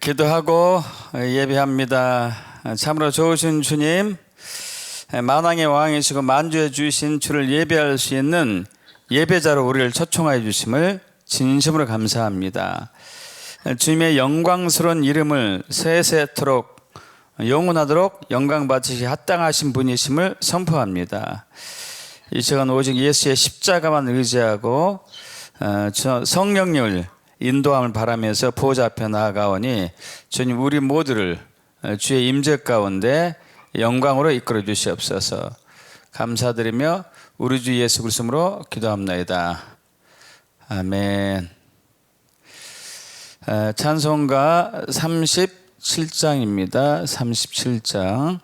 기도하고 예배합니다. 참으로 좋으신 주님, 만왕의 왕이시고 만주에 주신 주를 예배할 수 있는 예배자로 우리를 초청하여 주심을 진심으로 감사합니다. 주님의 영광스러운 이름을 세세토록 영원하도록 영광 받으시기 합당하신 분이심을 선포합니다. 이 시간 오직 예수의 십자가만 의지하고 성령님을 인도함을 바라면서 보좌 앞에 나아가오니 주님 우리 모두를 주의 임재 가운데 영광으로 이끌어 주시옵소서. 감사드리며 우리 주 예수 그리스도로 기도합나이다. 아멘. 찬송가 37장입니다. 37장.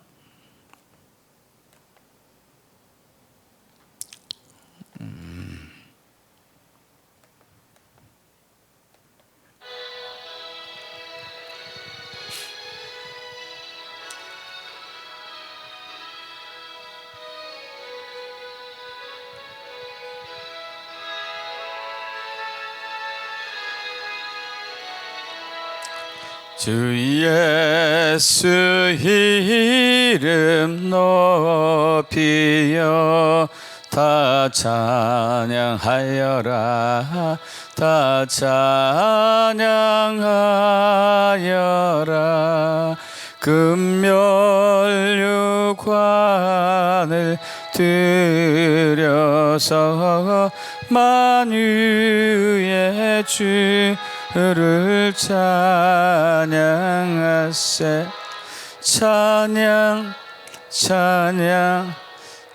주 예수 이름 높이여 다 찬양하여라. 다 찬양하여라. 금멸류관을 들여서 만유의 주를 찬양하세. 찬양 찬양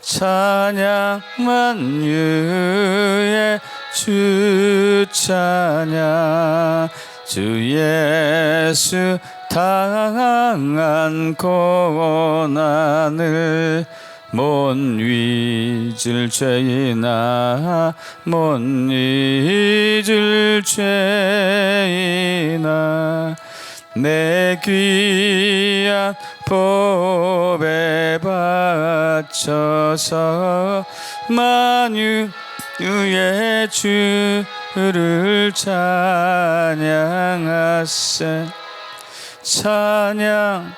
찬양 만유의 주 찬양. 주 예수 당한 고난을 못 잊을 죄이나 못 잊을 죄이나 내 귀한 법에 바쳐서 만유의 주를 찬양하세. 찬양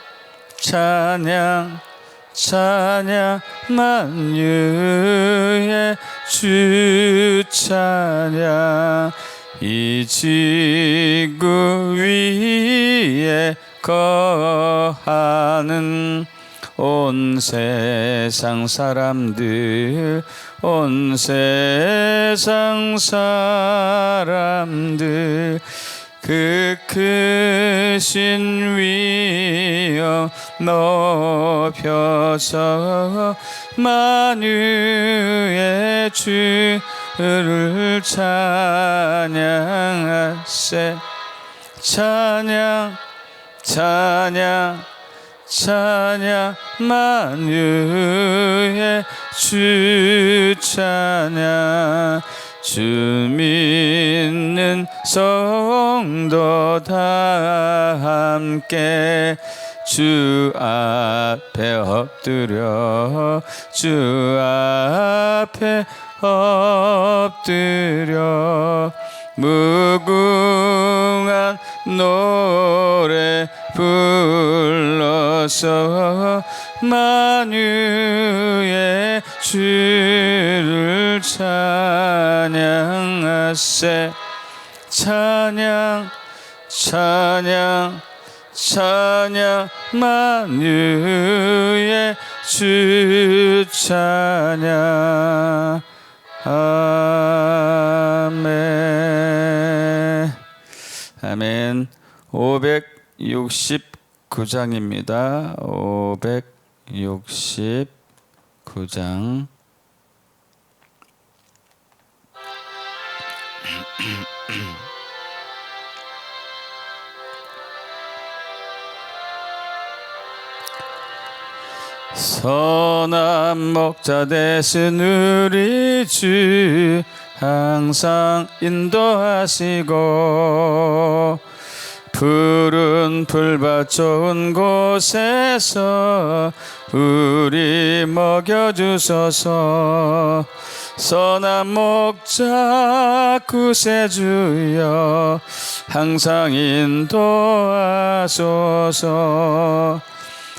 찬양 찬양 만유의 주 찬양. 이 지구 위에 거하는 온 세상 사람들, 온 세상 사람들, 그 크신 위엄 높여서 만유의 주를 찬양하세. 찬양 찬양 찬양 만유의 주 찬양. 주 믿는 성도 다 함께 주 앞에 엎드려 주 앞에 엎드려 무궁한 노래 불러서 만유의 주를 찬양하세. 찬양 찬양 찬양 만유의 주 찬양. 아멘. 아멘. 569장입니다. 569장. 선한 목자 되신 우리 주 항상 인도하시고 푸른 풀밭 좋은 곳에서 우리 먹여주소서. 선한 목자 구세주여 항상 인도하소서.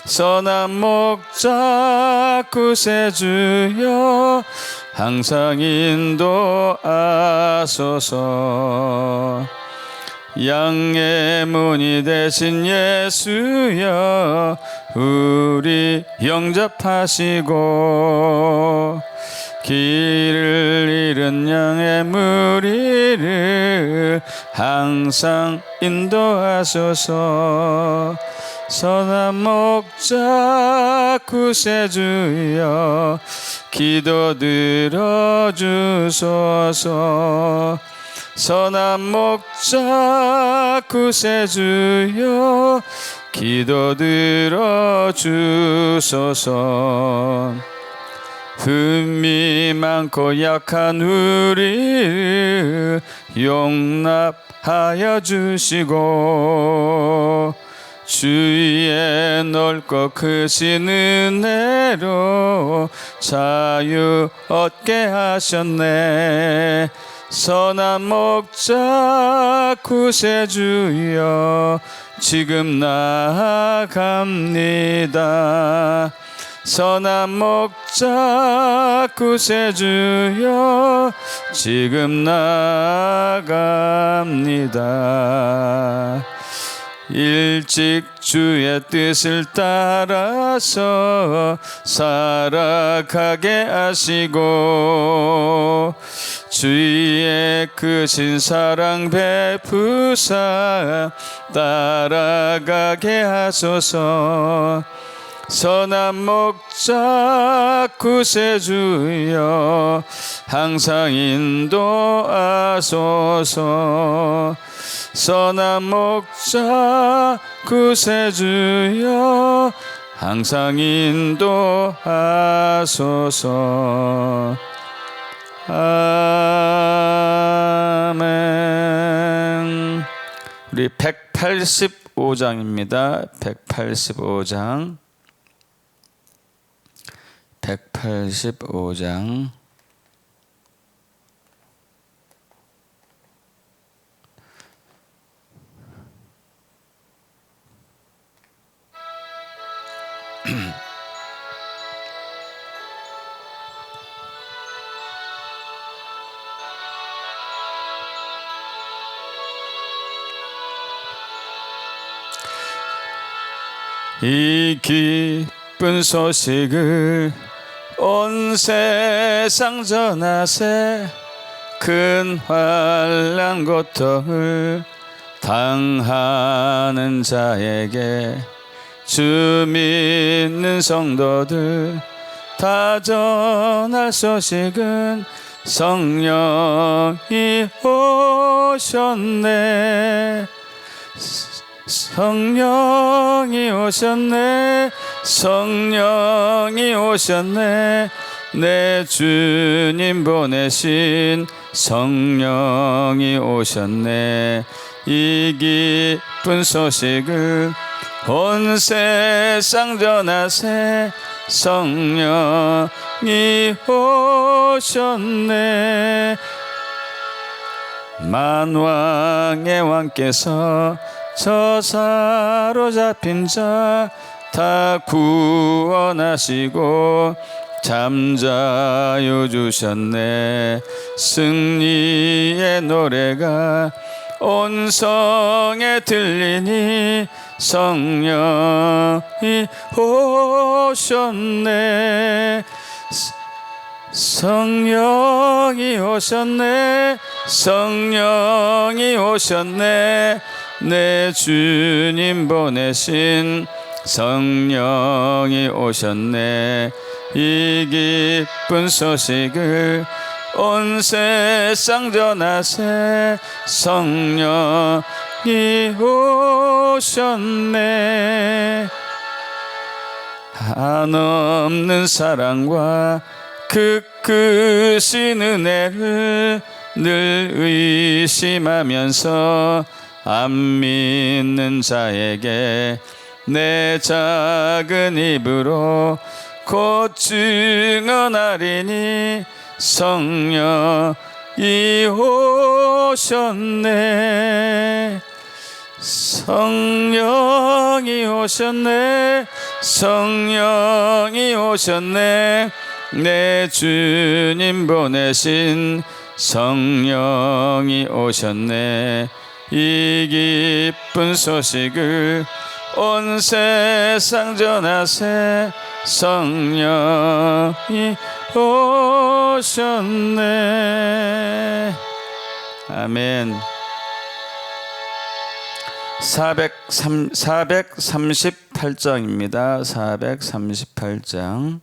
선한 목자 구세주여 항상 인도하소서. 양의 문이 되신 예수여 우리 영접하시고 길을 잃은 양의 무리를 항상 인도하소서. 선한 목자 구세주여 기도 들어주소서. 선한 목자 구세주여 기도 들어주소서. 흠이 많고 약한 우리를 용납하여 주시고 주의 넓고 크신 은혜로 자유 얻게 하셨네. 선한 목자 구세주여 지금 나아갑니다. 선한 목자 구세주여 지금 나아갑니다. 일찍 주의 뜻을 따라서 살아가게 하시고 주의 크신 사랑 베푸사 따라가게 하소서. 선한 목자 구세주여 항상 인도하소서. 선한 목자 구세주여 항상 인도하소서. 아멘. 우리 185장입니다. 185장. 185장. 이 기쁜 소식을 온 세상 전하세. 큰 환난 고통을 당하는 자에게 주 믿는 성도들 다 전할 소식은 성령이 오셨네. 성령이 오셨네. 성령이 오셨네. 내 주님 보내신 성령이 오셨네. 이 기쁜 소식을 온 세상 전하세. 성령이 오셨네. 만왕의 왕께서 저 사로잡힌 자 다 구원하시고 잠자유 주셨네. 승리의 노래가 온 성에 들리니 성령이 오셨네. 성령이 오셨네. 성령이 오셨네. 내 주님 보내신 성령이 오셨네. 이 기쁜 소식을 온 세상 전하세. 성령이 오셨네. 한없는 사랑과 그 크신 은혜를 늘 의심하면서 안 믿는 자에게 내 작은 입으로 곧 증언하리니 성령이 오셨네. 성령이 오셨네. 성령이 오셨네. 내 주님 보내신 성령이 오셨네. 이 기쁜 소식을 온 세상 전하세. 성령이 오셨네. 아멘. 438장입니다. 438장.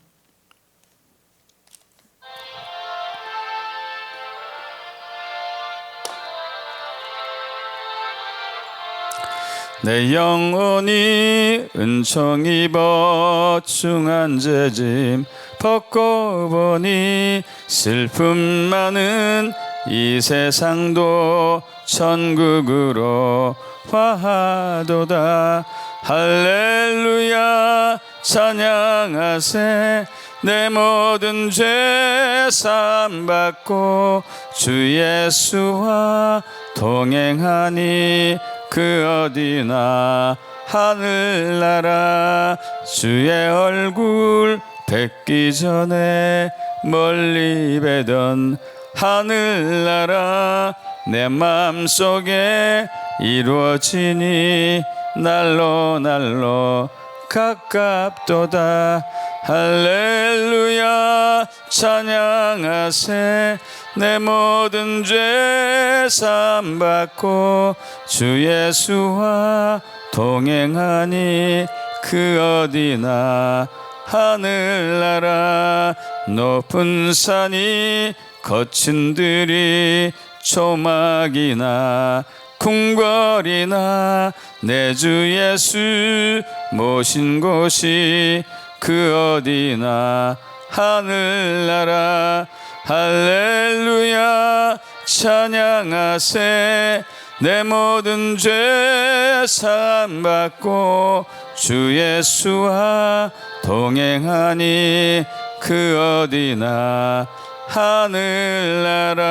내 영혼이 은총 입어 중한 죄짐 벗고 보니 슬픔 많은 이 세상도 천국으로 화하도다. 할렐루야 찬양하세. 내 모든 죄 사함 받고 주 예수와 동행하니 그 어디나 하늘나라. 주의 얼굴 뵙기 전에 멀리 뵈던 하늘나라 내 맘속에 이루어지니 날로 날로 가깝도다. 할렐루야 찬양하세. 내 모든 죄 사함 받고 주 예수와 동행하니 그 어디나 하늘나라. 높은 산이 거친 들이 초막이나 궁궐이나 내 주 예수 모신 곳이 그 어디나 하늘나라. 할렐루야 찬양하세. 내 모든 죄 사함 받고 주 예수와 동행하니 그 어디나 하늘나라.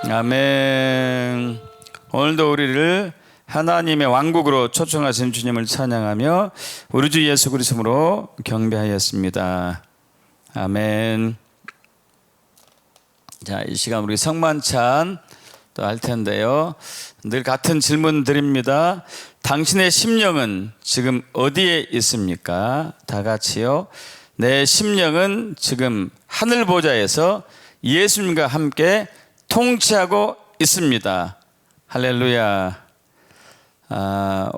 아멘. 오늘도 우리를 하나님의 왕국으로 초청하신 주님을 찬양하며 우리 주 예수 그리스도로 경배하였습니다. 아멘. 자, 이 시간 우리 성만찬 또 할 텐데요. 늘 같은 질문 드립니다. 당신의 심령은 지금 어디에 있습니까? 다 같이요. 내 심령은 지금 하늘 보좌에서 예수님과 함께 통치하고 있습니다. 할렐루야.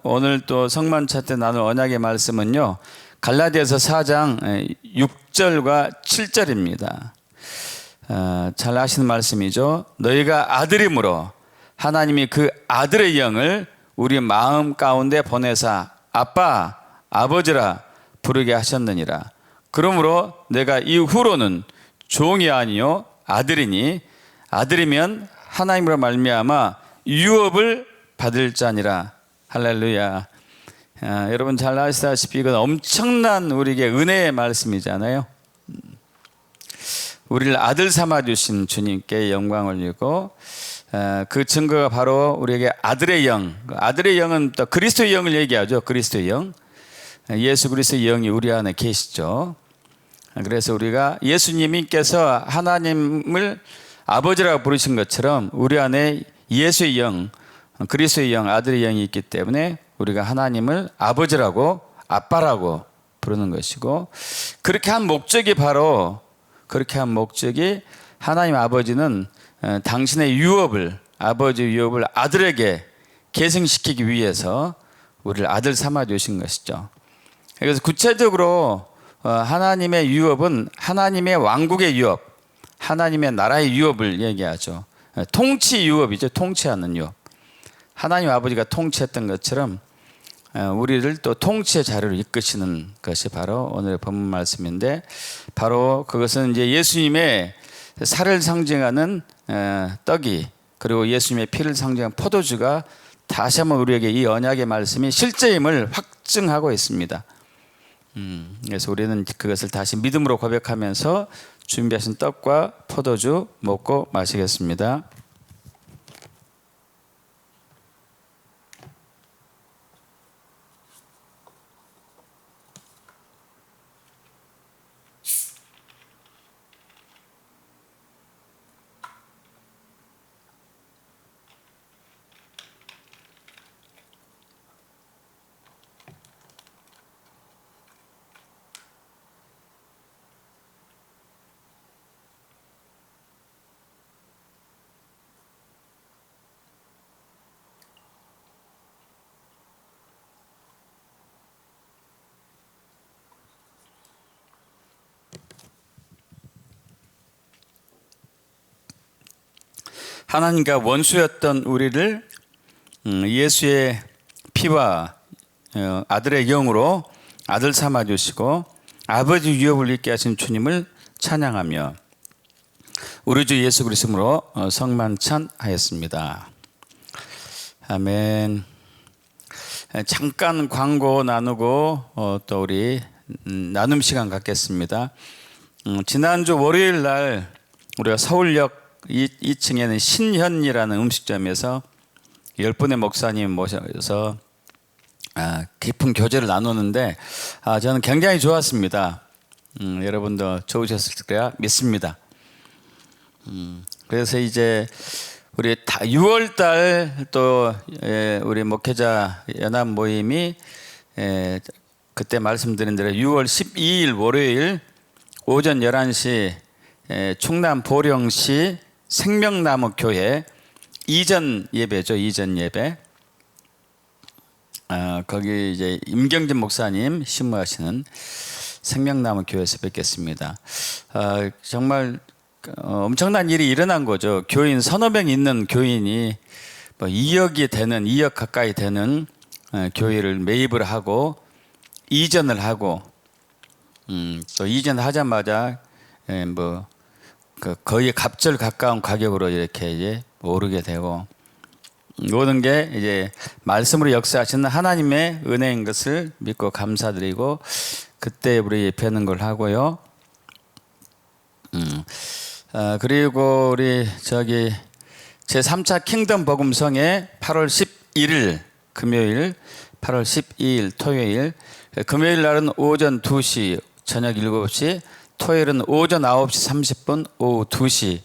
오늘 또 성만찬 때 나눌 언약의 말씀은요, 갈라디아서 4장 6절과 7절입니다. 잘 아시는 말씀이죠. 너희가 아들임으로 하나님이 그 아들의 영을 우리 마음 가운데 보내사 아빠, 아버지라 부르게 하셨느니라. 그러므로 내가 이후로는 종이 아니요 아들이니 아들이면 하나님으로 말미암아 유업을 받을 자니라. 할렐루야. 여러분 잘 아시다시피 이건 엄청난 우리에게 은혜의 말씀이잖아요. 우리를 아들 삼아 주신 주님께 영광을 올리고 그 증거가 바로 우리에게 아들의 영. 아들의 영은 또 그리스도의 영을 얘기하죠. 그리스도의 영. 예수 그리스도의 영이 우리 안에 계시죠. 그래서 우리가 예수님께서 하나님을 아버지라고 부르신 것처럼 우리 안에 예수의 영, 그리스도의 영, 아들의 영이 있기 때문에 우리가 하나님을 아버지라고 아빠라고 부르는 것이고, 그렇게 한 목적이 하나님 아버지는 당신의 유업을, 아버지의 유업을 아들에게 계승시키기 위해서 우리를 아들 삼아 주신 것이죠. 그래서 구체적으로 하나님의 유업은 하나님의 왕국의 유업, 하나님의 나라의 유업을 얘기하죠. 통치 유업이죠. 통치하는 유업. 하나님 아버지가 통치했던 것처럼 우리를 또 통치의 자리로 이끄시는 것이 바로 오늘의 본문 말씀인데, 바로 그것은 이제 예수님의 살을 상징하는 떡이, 그리고 예수님의 피를 상징하는 포도주가 다시 한번 우리에게 이 언약의 말씀이 실제임을 확증하고 있습니다. 그래서 우리는 그것을 다시 믿음으로 고백하면서 준비하신 떡과 포도주 먹고 마시겠습니다. 하나님과 원수였던 우리를 예수의 피와 아들의 영으로 아들 삼아 주시고 아버지 유업을 잊게 하신 주님을 찬양하며 우리 주 예수 그리스도로 성만찬하였습니다. 아멘. 잠깐 광고 나누고 또 우리 나눔 시간 갖겠습니다. 지난주 월요일 날 우리가 서울역 2층에는 신현이라는 음식점에서 10분의 목사님 모셔서 깊은 교제를 나누는데 저는 굉장히 좋았습니다. 여러분도 좋으셨을 거라 믿습니다. 그래서 이제 우리 6월달 또 우리 목회자 연합 모임이 그때 말씀드린 대로 6월 12일 월요일 오전 11시 충남 보령시 생명나무 교회 이전 예배죠. 이전 예배. 거기 이제 임경진 목사님 신무하시는 생명나무 교회에서 뵙겠습니다. 정말 엄청난 일이 일어난 거죠. 교인 서너 명 있는 교인이 뭐 2억 가까이 되는 교회를 매입을 하고 이전을 하고 또 이전하자마자 뭐 거의 갑절 가까운 가격으로 이렇게 이제 오르게 되고 모든 게 이제 말씀으로 역사하시는 하나님의 은혜인 것을 믿고 감사드리고 그때 우리 뵈는 걸 하고요. 그리고 우리 저기 제3차 킹덤 복음성회 8월 11일 금요일 8월 12일 토요일 금요일 날은 오전 2시 저녁 7시 토요일은 오전 9시 30분 오후 2시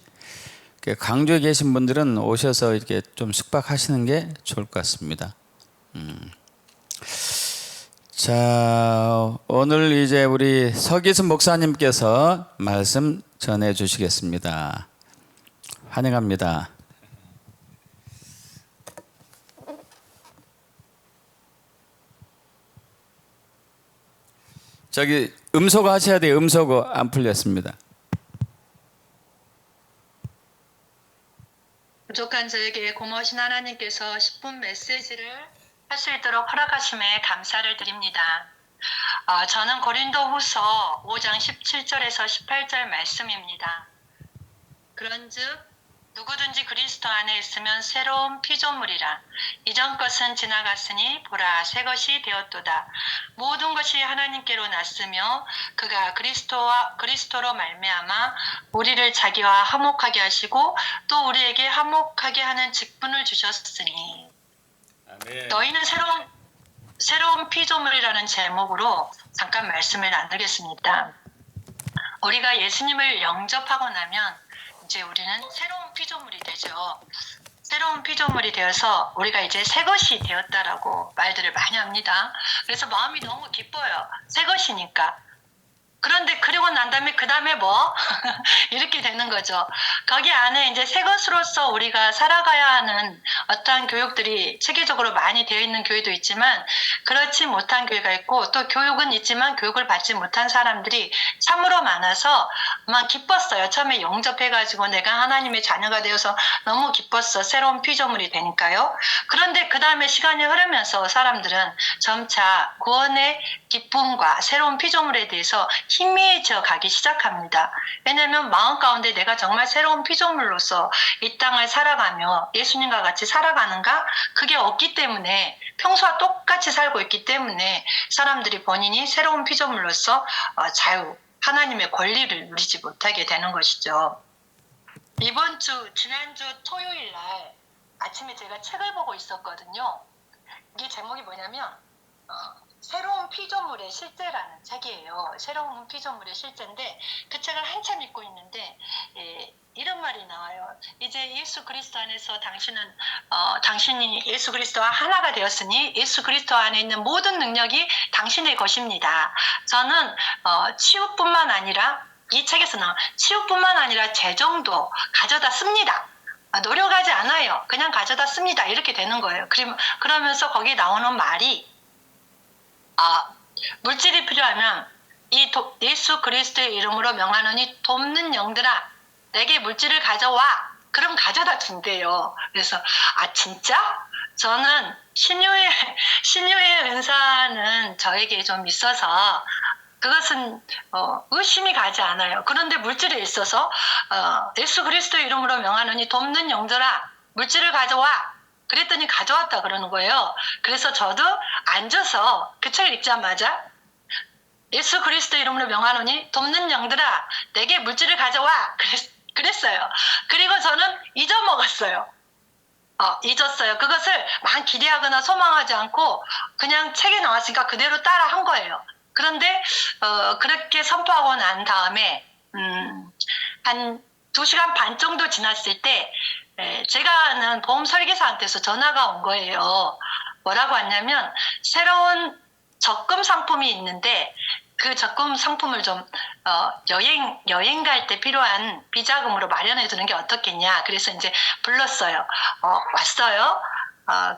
광주에 계신 분들은 오셔서 이렇게 좀 숙박하시는 게 좋을 것 같습니다. 자, 오늘 이제 우리 서기순 목사님께서 말씀 전해 주시겠습니다. 환영합니다. 저기 음소거 하셔야 돼요. 음소거 안 풀렸습니다. 부족한 저에게 고마우신 하나님께서 10분 메시지를 할 수 있도록 허락하심에 감사를 드립니다. 저는 고린도후서 5장 17절에서 18절 말씀입니다. 그런즉 누구든지 그리스도 안에 있으면 새로운 피조물이라. 이전 것은 지나갔으니 보라 새 것이 되었도다. 모든 것이 하나님께로 났으며 그가 그리스도로 말미암아 우리를 자기와 화목하게 하시고 또 우리에게 화목하게 하는 직분을 주셨으니 아멘. 너희는 새로운 피조물이라는 제목으로 잠깐 말씀을 나누겠습니다. 우리가 예수님을 영접하고 나면 이제 우리는 새로운 피조물이 되죠. 새로운 피조물이 되어서 우리가 이제 새 것이 되었다라고 말들을 많이 합니다. 그래서 마음이 너무 기뻐요. 새 것이니까. 그런데 그리고 난 다음에 그 다음에 뭐? 이렇게 되는 거죠. 거기 안에 이제 새 것으로서 우리가 살아가야 하는 어떠한 교육들이 체계적으로 많이 되어 있는 교회도 있지만 그렇지 못한 교회가 있고 또 교육은 있지만 교육을 받지 못한 사람들이 참으로 많아서 막 기뻤어요. 처음에 영접해가지고 내가 하나님의 자녀가 되어서 너무 기뻤어. 새로운 피조물이 되니까요. 그런데 그 다음에 시간이 흐르면서 사람들은 점차 구원의 기쁨과 새로운 피조물에 대해서 희미해져 가기 시작합니다. 왜냐하면 마음 가운데 내가 정말 새로운 피조물로서 이 땅을 살아가며 예수님과 같이 살아가는가? 그게 없기 때문에 평소와 똑같이 살고 있기 때문에 사람들이 본인이 새로운 피조물로서 자유, 하나님의 권리를 누리지 못하게 되는 것이죠. 지난주 토요일 날 아침에 제가 책을 보고 있었거든요. 이게 제목이 뭐냐면 새로운 피조물의 실제라는 책이에요. 새로운 피조물의 실제인데 그 책을 한참 읽고 있는데 이런 말이 나와요. 이제 예수 그리스도 안에서 당신이 예수 그리스도와 하나가 되었으니 예수 그리스도 안에 있는 모든 능력이 당신의 것입니다. 저는 치유뿐만 아니라 이 책에서 나온 치유뿐만 아니라 재정도 가져다 씁니다. 노력하지 않아요. 그냥 가져다 씁니다. 이렇게 되는 거예요. 그러면서 거기에 나오는 말이 물질이 필요하면 예수 그리스도의 이름으로 명하노니 돕는 영들아 내게 물질을 가져와. 그럼 가져다 준대요. 그래서 진짜? 저는 신유의 은사는 저에게 좀 있어서 그것은 의심이 가지 않아요. 그런데 물질에 있어서 예수 그리스도의 이름으로 명하노니 돕는 영들아 물질을 가져와. 그랬더니 가져왔다 그러는 거예요. 그래서 저도 앉아서 그 책을 읽자마자 예수 그리스도 이름으로 명하노니 돕는 영들아 내게 물질을 가져와 그랬어요. 그리고 저는 잊어먹었어요. 잊었어요. 그것을 막 기대하거나 소망하지 않고 그냥 책에 나왔으니까 그대로 따라 한 거예요. 그런데 그렇게 선포하고 난 다음에 한 2시간 반 정도 지났을 때 제가 아는 보험 설계사한테서 전화가 온 거예요. 뭐라고 왔냐면 새로운 적금 상품이 있는데 그 적금 상품을 좀 여행 갈 때 필요한 비자금으로 마련해 두는 게 어떻겠냐. 그래서 이제 불렀어요. 왔어요.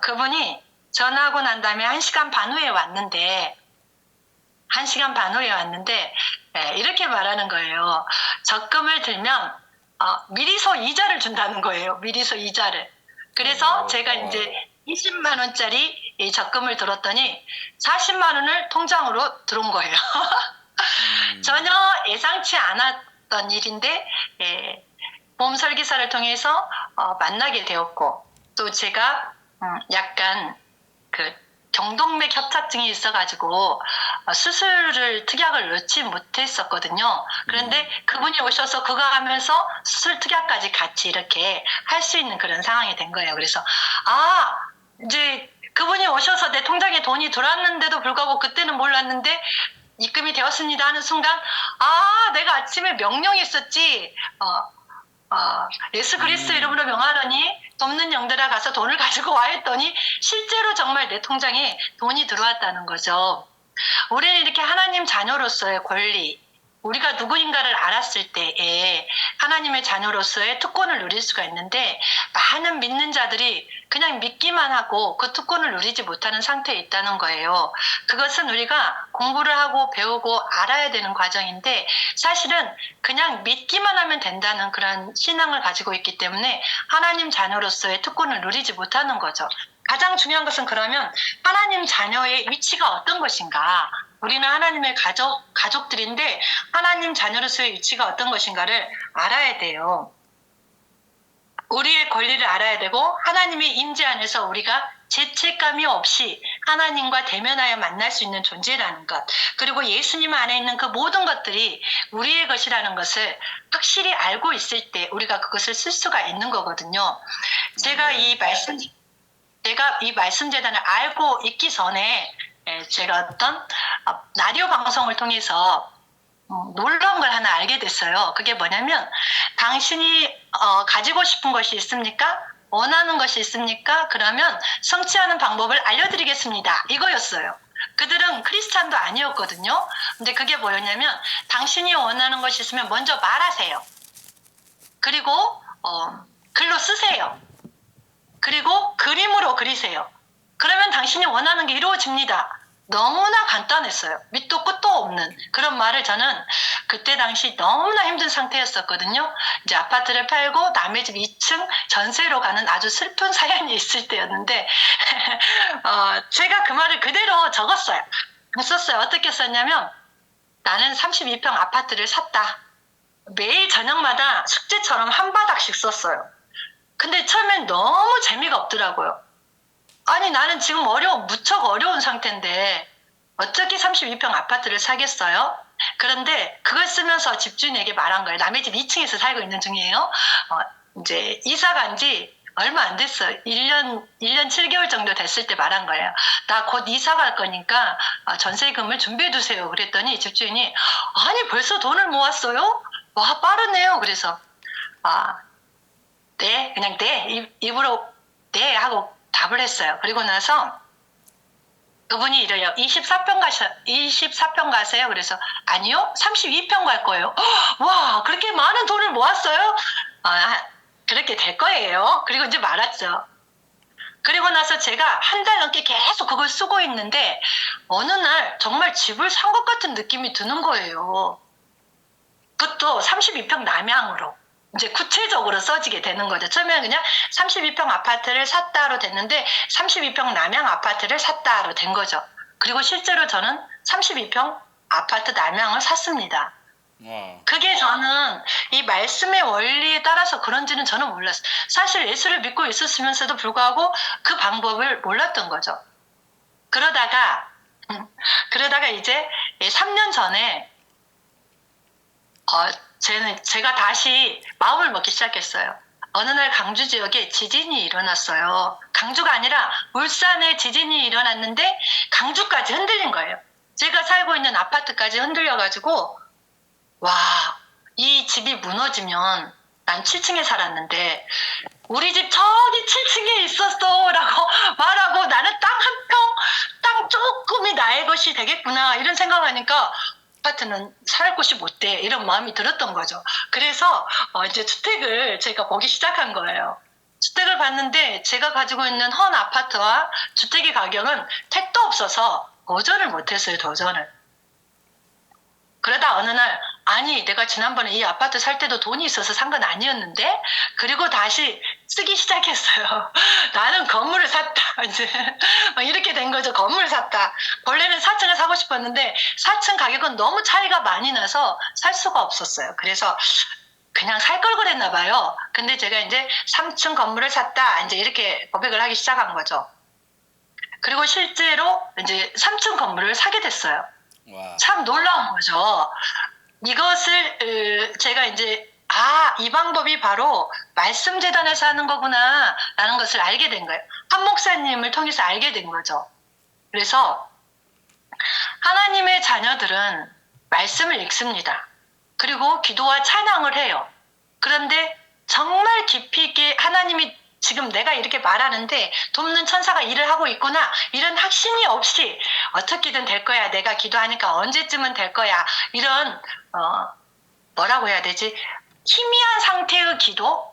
그분이 전화하고 난 다음에 1시간 반 후에 왔는데 1시간 반 후에 왔는데 이렇게 말하는 거예요. 적금을 들면 미리소 이자를 준다는 거예요. 미리소 이자를. 그래서 제가 이제 20만 원짜리 이 적금을 들었더니 40만 원을 통장으로 들어온 거예요. 전혀 예상치 않았던 일인데 보험 설계사를 통해서 만나게 되었고 또 제가 약간 그 경동맥 협착증이 있어가지고 수술을 특약을 넣지 못했었거든요. 그런데 그분이 오셔서 그거 하면서 수술 특약까지 같이 이렇게 할 수 있는 그런 상황이 된 거예요. 그래서 이제 그분이 오셔서 내 통장에 돈이 들어왔는데도 불구하고 그때는 몰랐는데 입금이 되었습니다 하는 순간 내가 아침에 명령했었지. 예수 그리스도 이름으로 명하노니 돕는 영들아 가서 돈을 가지고 와 했더니 실제로 정말 내 통장에 돈이 들어왔다는 거죠. 우리는 이렇게 하나님 자녀로서의 권리, 우리가 누구인가를 알았을 때에 하나님의 자녀로서의 특권을 누릴 수가 있는데 많은 믿는 자들이 그냥 믿기만 하고 그 특권을 누리지 못하는 상태에 있다는 거예요. 그것은 우리가 공부를 하고 배우고 알아야 되는 과정인데 사실은 그냥 믿기만 하면 된다는 그런 신앙을 가지고 있기 때문에 하나님 자녀로서의 특권을 누리지 못하는 거죠. 가장 중요한 것은 그러면 하나님 자녀의 위치가 어떤 것인가? 우리는 하나님의 가족들인데 하나님 자녀로서의 위치가 어떤 것인가를 알아야 돼요. 우리의 권리를 알아야 되고 하나님의 임재 안에서 우리가 죄책감이 없이 하나님과 대면하여 만날 수 있는 존재라는 것, 그리고 예수님 안에 있는 그 모든 것들이 우리의 것이라는 것을 확실히 알고 있을 때 우리가 그것을 쓸 수가 있는 거거든요. 제가 이 말씀 재단을 알고 있기 전에 제가 어떤 라디오 방송을 통해서 놀라운 걸 하나 알게 됐어요. 그게 뭐냐면 당신이 가지고 싶은 것이 있습니까? 원하는 것이 있습니까? 그러면 성취하는 방법을 알려드리겠습니다. 이거였어요. 그들은 크리스찬도 아니었거든요. 근데 그게 뭐였냐면 당신이 원하는 것이 있으면 먼저 말하세요. 그리고 글로 쓰세요. 그리고 그림으로 그리세요. 그러면 당신이 원하는 게 이루어집니다. 너무나 간단했어요. 밑도 끝도 없는 그런 말을 저는 그때 당시 너무나 힘든 상태였었거든요. 이제 아파트를 팔고 남의 집 2층 전세로 가는 아주 슬픈 사연이 있을 때였는데 제가 그 말을 그대로 적었어요. 썼어요. 어떻게 썼냐면 나는 32평 아파트를 샀다. 매일 저녁마다 숙제처럼 한 바닥씩 썼어요. 근데 처음엔 너무 재미가 없더라고요. 아니, 나는 지금 무척 어려운 상태인데 어떻게 32평 아파트를 사겠어요? 그런데 그걸 쓰면서 집주인에게 말한 거예요. 남의 집 2층에서 살고 있는 중이에요. 이제 이사 간 지 얼마 안 됐어요. 1년 7개월 정도 됐을 때 말한 거예요. 나 곧 이사 갈 거니까 전세금을 준비해 두세요. 그랬더니 집주인이 아니, 벌써 돈을 모았어요? 와, 빠르네요. 그래서 네, 그냥 네, 입으로 네 하고 답을 했어요. 그리고 나서 그분이 이래요. 24평 가세요? 그래서 아니요, 32평 갈 거예요. 와, 그렇게 많은 돈을 모았어요? 그렇게 될 거예요. 그리고 이제 말았죠. 그리고 나서 제가 한 달 넘게 계속 그걸 쓰고 있는데 어느 날 정말 집을 산 것 같은 느낌이 드는 거예요. 그것도 32평 남향으로. 이제 구체적으로 써지게 되는 거죠. 처음에는 그냥 32평 아파트를 샀다로 됐는데 32평 남향 아파트를 샀다로 된 거죠. 그리고 실제로 저는 32평 아파트 남향을 샀습니다. 그게 저는 이 말씀의 원리에 따라서 그런지는 저는 몰랐어요. 사실 예수를 믿고 있었으면서도 불구하고 그 방법을 몰랐던 거죠. 그러다가 이제 3년 전에 제가 다시 마음을 먹기 시작했어요. 어느 날 강주 지역에 지진이 일어났어요. 강주가 아니라 울산에 지진이 일어났는데 강주까지 흔들린 거예요. 제가 살고 있는 아파트까지 흔들려가지고 와, 이 집이 무너지면 난 7층에 살았는데 우리 집 저기 7층에 있었어 라고 말하고 나는 땅 땅 조금이 나의 것이 되겠구나 이런 생각하니까 아파트는 살 곳이 못 돼 이런 마음이 들었던 거죠. 그래서 이제 주택을 제가 보기 시작한 거예요. 주택을 봤는데 제가 가지고 있는 헌 아파트와 주택의 가격은 택도 없어서 도전을 못했어요. 도전을. 그러다 어느 날 아니, 내가 지난번에 이 아파트 살 때도 돈이 있어서 산 건 아니었는데 그리고 다시 쓰기 시작했어요. 나는 건물을 샀다. 이제 이렇게 된 거죠. 건물을 샀다. 원래는 4층을 사고 싶었는데 4층 가격은 너무 차이가 많이 나서 살 수가 없었어요. 그래서 그냥 살 걸 그랬나 봐요. 근데 제가 이제 3층 건물을 샀다. 이제 이렇게 고백을 하기 시작한 거죠. 그리고 실제로 이제 3층 건물을 사게 됐어요. 와. 참 놀라운 거죠. 이것을 제가 이제 이 방법이 바로 말씀 재단에서 하는 거구나 라는 것을 알게 된 거예요. 한 목사님을 통해서 알게 된 거죠. 그래서 하나님의 자녀들은 말씀을 읽습니다. 그리고 기도와 찬양을 해요. 그런데 정말 깊이 있게 하나님이 지금 내가 이렇게 말하는데 돕는 천사가 일을 하고 있구나 이런 확신이 없이 어떻게든 될 거야, 내가 기도하니까 언제쯤은 될 거야, 이런 뭐라고 해야 되지, 희미한 상태의 기도,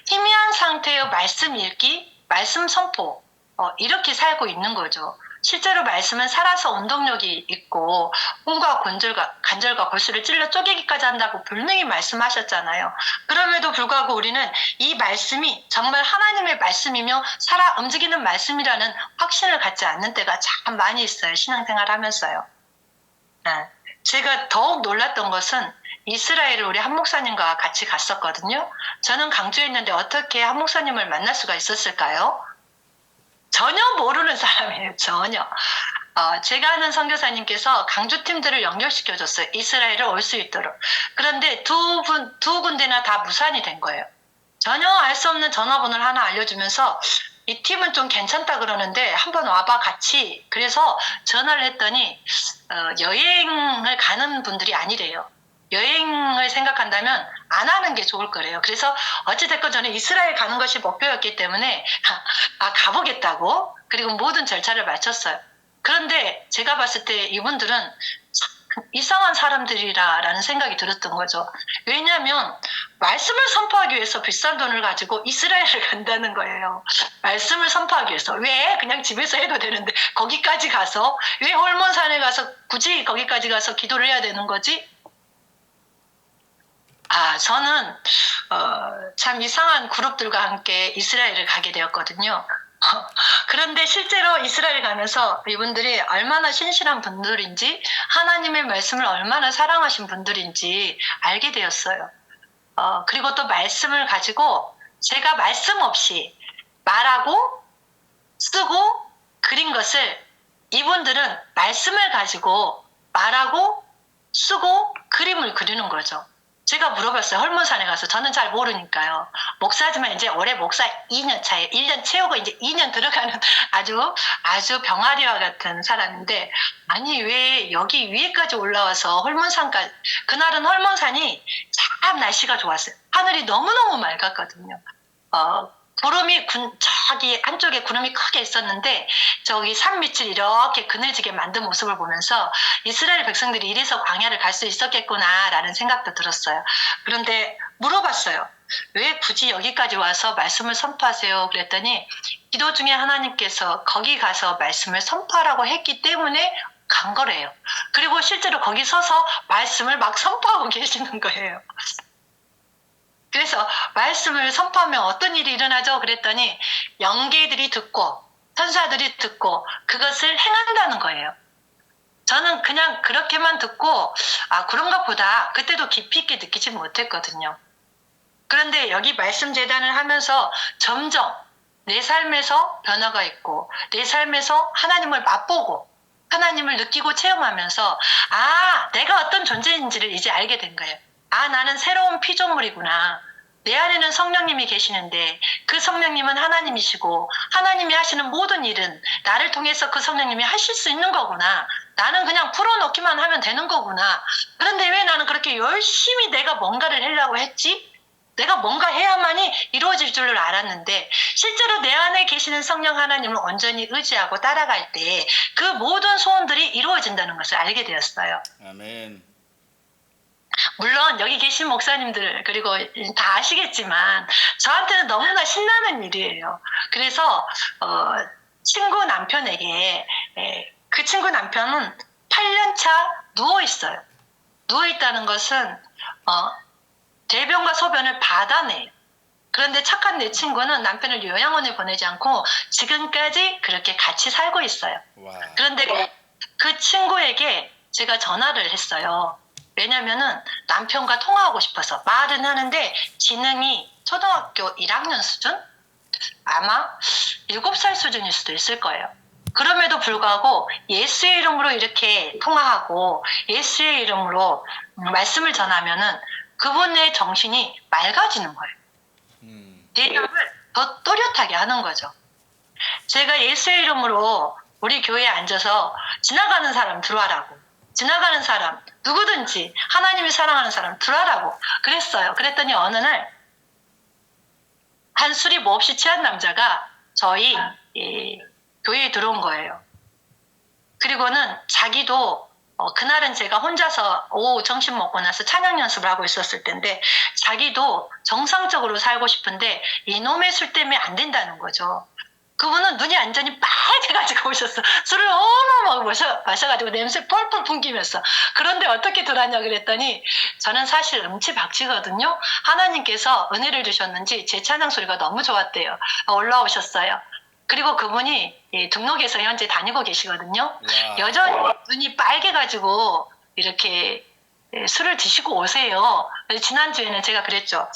희미한 상태의 말씀 읽기, 말씀 선포, 이렇게 살고 있는 거죠. 실제로 말씀은 살아서 운동력이 있고 꿈과 간절과 골수를 찔러 쪼개기까지 한다고 분명히 말씀하셨잖아요. 그럼에도 불구하고 우리는 이 말씀이 정말 하나님의 말씀이며 살아 움직이는 말씀이라는 확신을 갖지 않는 때가 참 많이 있어요. 신앙생활 하면서요. 제가 더욱 놀랐던 것은 이스라엘을 우리 한 목사님과 같이 갔었거든요. 저는 강주에 있는데 어떻게 한 목사님을 만날 수가 있었을까요? 전혀 모르는 사람이에요. 전혀. 제가 아는 선교사님께서 강주팀들을 연결시켜줬어요. 이스라엘을 올 수 있도록. 그런데 두 군데나 다 무산이 된 거예요. 전혀 알 수 없는 전화번호를 하나 알려주면서 이 팀은 좀 괜찮다 그러는데 한번 와봐 같이. 그래서 전화를 했더니 여행을 가는 분들이 아니래요. 여행을 생각한다면 안 하는 게 좋을 거래요. 그래서 어찌됐건 저는 이스라엘 가는 것이 목표였기 때문에 가보겠다고, 그리고 모든 절차를 마쳤어요. 그런데 제가 봤을 때 이분들은 이상한 사람들이라는 생각이 들었던 거죠. 왜냐하면 말씀을 선포하기 위해서 비싼 돈을 가지고 이스라엘을 간다는 거예요. 말씀을 선포하기 위해서. 왜? 그냥 집에서 해도 되는데 거기까지 가서, 왜 홀몬산에 가서 굳이 거기까지 가서 기도를 해야 되는 거지? 저는 참 이상한 그룹들과 함께 이스라엘을 가게 되었거든요. 그런데 실제로 이스라엘 가면서 이분들이 얼마나 신실한 분들인지 하나님의 말씀을 얼마나 사랑하신 분들인지 알게 되었어요. 그리고 또 말씀을 가지고 제가 말씀 없이 말하고 쓰고 그린 것을 이분들은 말씀을 가지고 말하고 쓰고 그림을 그리는 거죠. 제가 물어봤어요. 헐문산에 가서. 저는 잘 모르니까요. 목사지만 이제 올해 목사 2년 차에 1년 채우고 이제 2년 들어가는 아주 병아리와 같은 사람인데, 아니 왜 여기 위에까지 올라와서 헐문산까지, 그날은 헐문산이 참 날씨가 좋았어요. 하늘이 너무너무 맑았거든요. 구름이 저기 한쪽에 구름이 크게 있었는데 저기 산 밑을 이렇게 그늘지게 만든 모습을 보면서 이스라엘 백성들이 이래서 광야를 갈 수 있었겠구나라는 생각도 들었어요. 그런데 물어봤어요. 왜 굳이 여기까지 와서 말씀을 선포하세요? 그랬더니 기도 중에 하나님께서 거기 가서 말씀을 선포하라고 했기 때문에 간 거래요. 그리고 실제로 거기 서서 말씀을 막 선포하고 계시는 거예요. 그래서 말씀을 선포하면 어떤 일이 일어나죠? 그랬더니 영계들이 듣고 천사들이 듣고 그것을 행한다는 거예요. 저는 그냥 그렇게만 듣고 그런가 보다 그때도 깊이 있게 느끼지 못했거든요. 그런데 여기 말씀 재단을 하면서 점점 내 삶에서 변화가 있고 내 삶에서 하나님을 맛보고 하나님을 느끼고 체험하면서 내가 어떤 존재인지를 이제 알게 된 거예요. 나는 새로운 피조물이구나. 내 안에는 성령님이 계시는데 그 성령님은 하나님이시고 하나님이 하시는 모든 일은 나를 통해서 그 성령님이 하실 수 있는 거구나. 나는 그냥 풀어놓기만 하면 되는 거구나. 그런데 왜 나는 그렇게 열심히 내가 뭔가를 하려고 했지? 내가 뭔가 해야만이 이루어질 줄을 알았는데 실제로 내 안에 계시는 성령 하나님을 온전히 의지하고 따라갈 때 그 모든 소원들이 이루어진다는 것을 알게 되었어요. 아멘. 물론 여기 계신 목사님들 그리고 다 아시겠지만 저한테는 너무나 신나는 일이에요. 그래서 친구 남편에게 그 친구 남편은 8년차 누워있어요. 누워있다는 것은 대변과 소변을 받아내요. 그런데 착한 내 친구는 남편을 요양원에 보내지 않고 지금까지 그렇게 같이 살고 있어요. 와. 그런데 그 친구에게 제가 전화를 했어요. 왜냐면은 남편과 통화하고 싶어서. 말은 하는데 지능이 초등학교 1학년 수준? 아마 7살 수준일 수도 있을 거예요. 그럼에도 불구하고 예수의 이름으로 이렇게 통화하고 예수의 이름으로 말씀을 전하면은 그분의 정신이 맑아지는 거예요. 대답을 더 또렷하게 하는 거죠. 제가 예수의 이름으로 우리 교회에 앉아서 지나가는 사람 들어와라고, 지나가는 사람 누구든지 하나님이 사랑하는 사람 들어와라고 그랬어요. 그랬더니 어느 날 한 술이 몹시 취한 남자가 저희 교회에 들어온 거예요. 그리고는 자기도 그날은 제가 혼자서 오후 점심 먹고 나서 찬양 연습을 하고 있었을 텐데 자기도 정상적으로 살고 싶은데 이놈의 술 때문에 안 된다는 거죠. 그분은 눈이 완전히 빨개가지고 오셨어. 술을 어마어마하게 마셔가지고 냄새 펄펄 풍기면서. 그런데 어떻게 들어왔냐 그랬더니 저는 사실 음치박치거든요. 하나님께서 은혜를 주셨는지 제 찬양 소리가 너무 좋았대요. 올라오셨어요. 그리고 그분이 등록해서 현재 다니고 계시거든요. 와. 여전히 눈이 빨개가지고 이렇게 술을 드시고 오세요. 지난주에는 제가 그랬죠.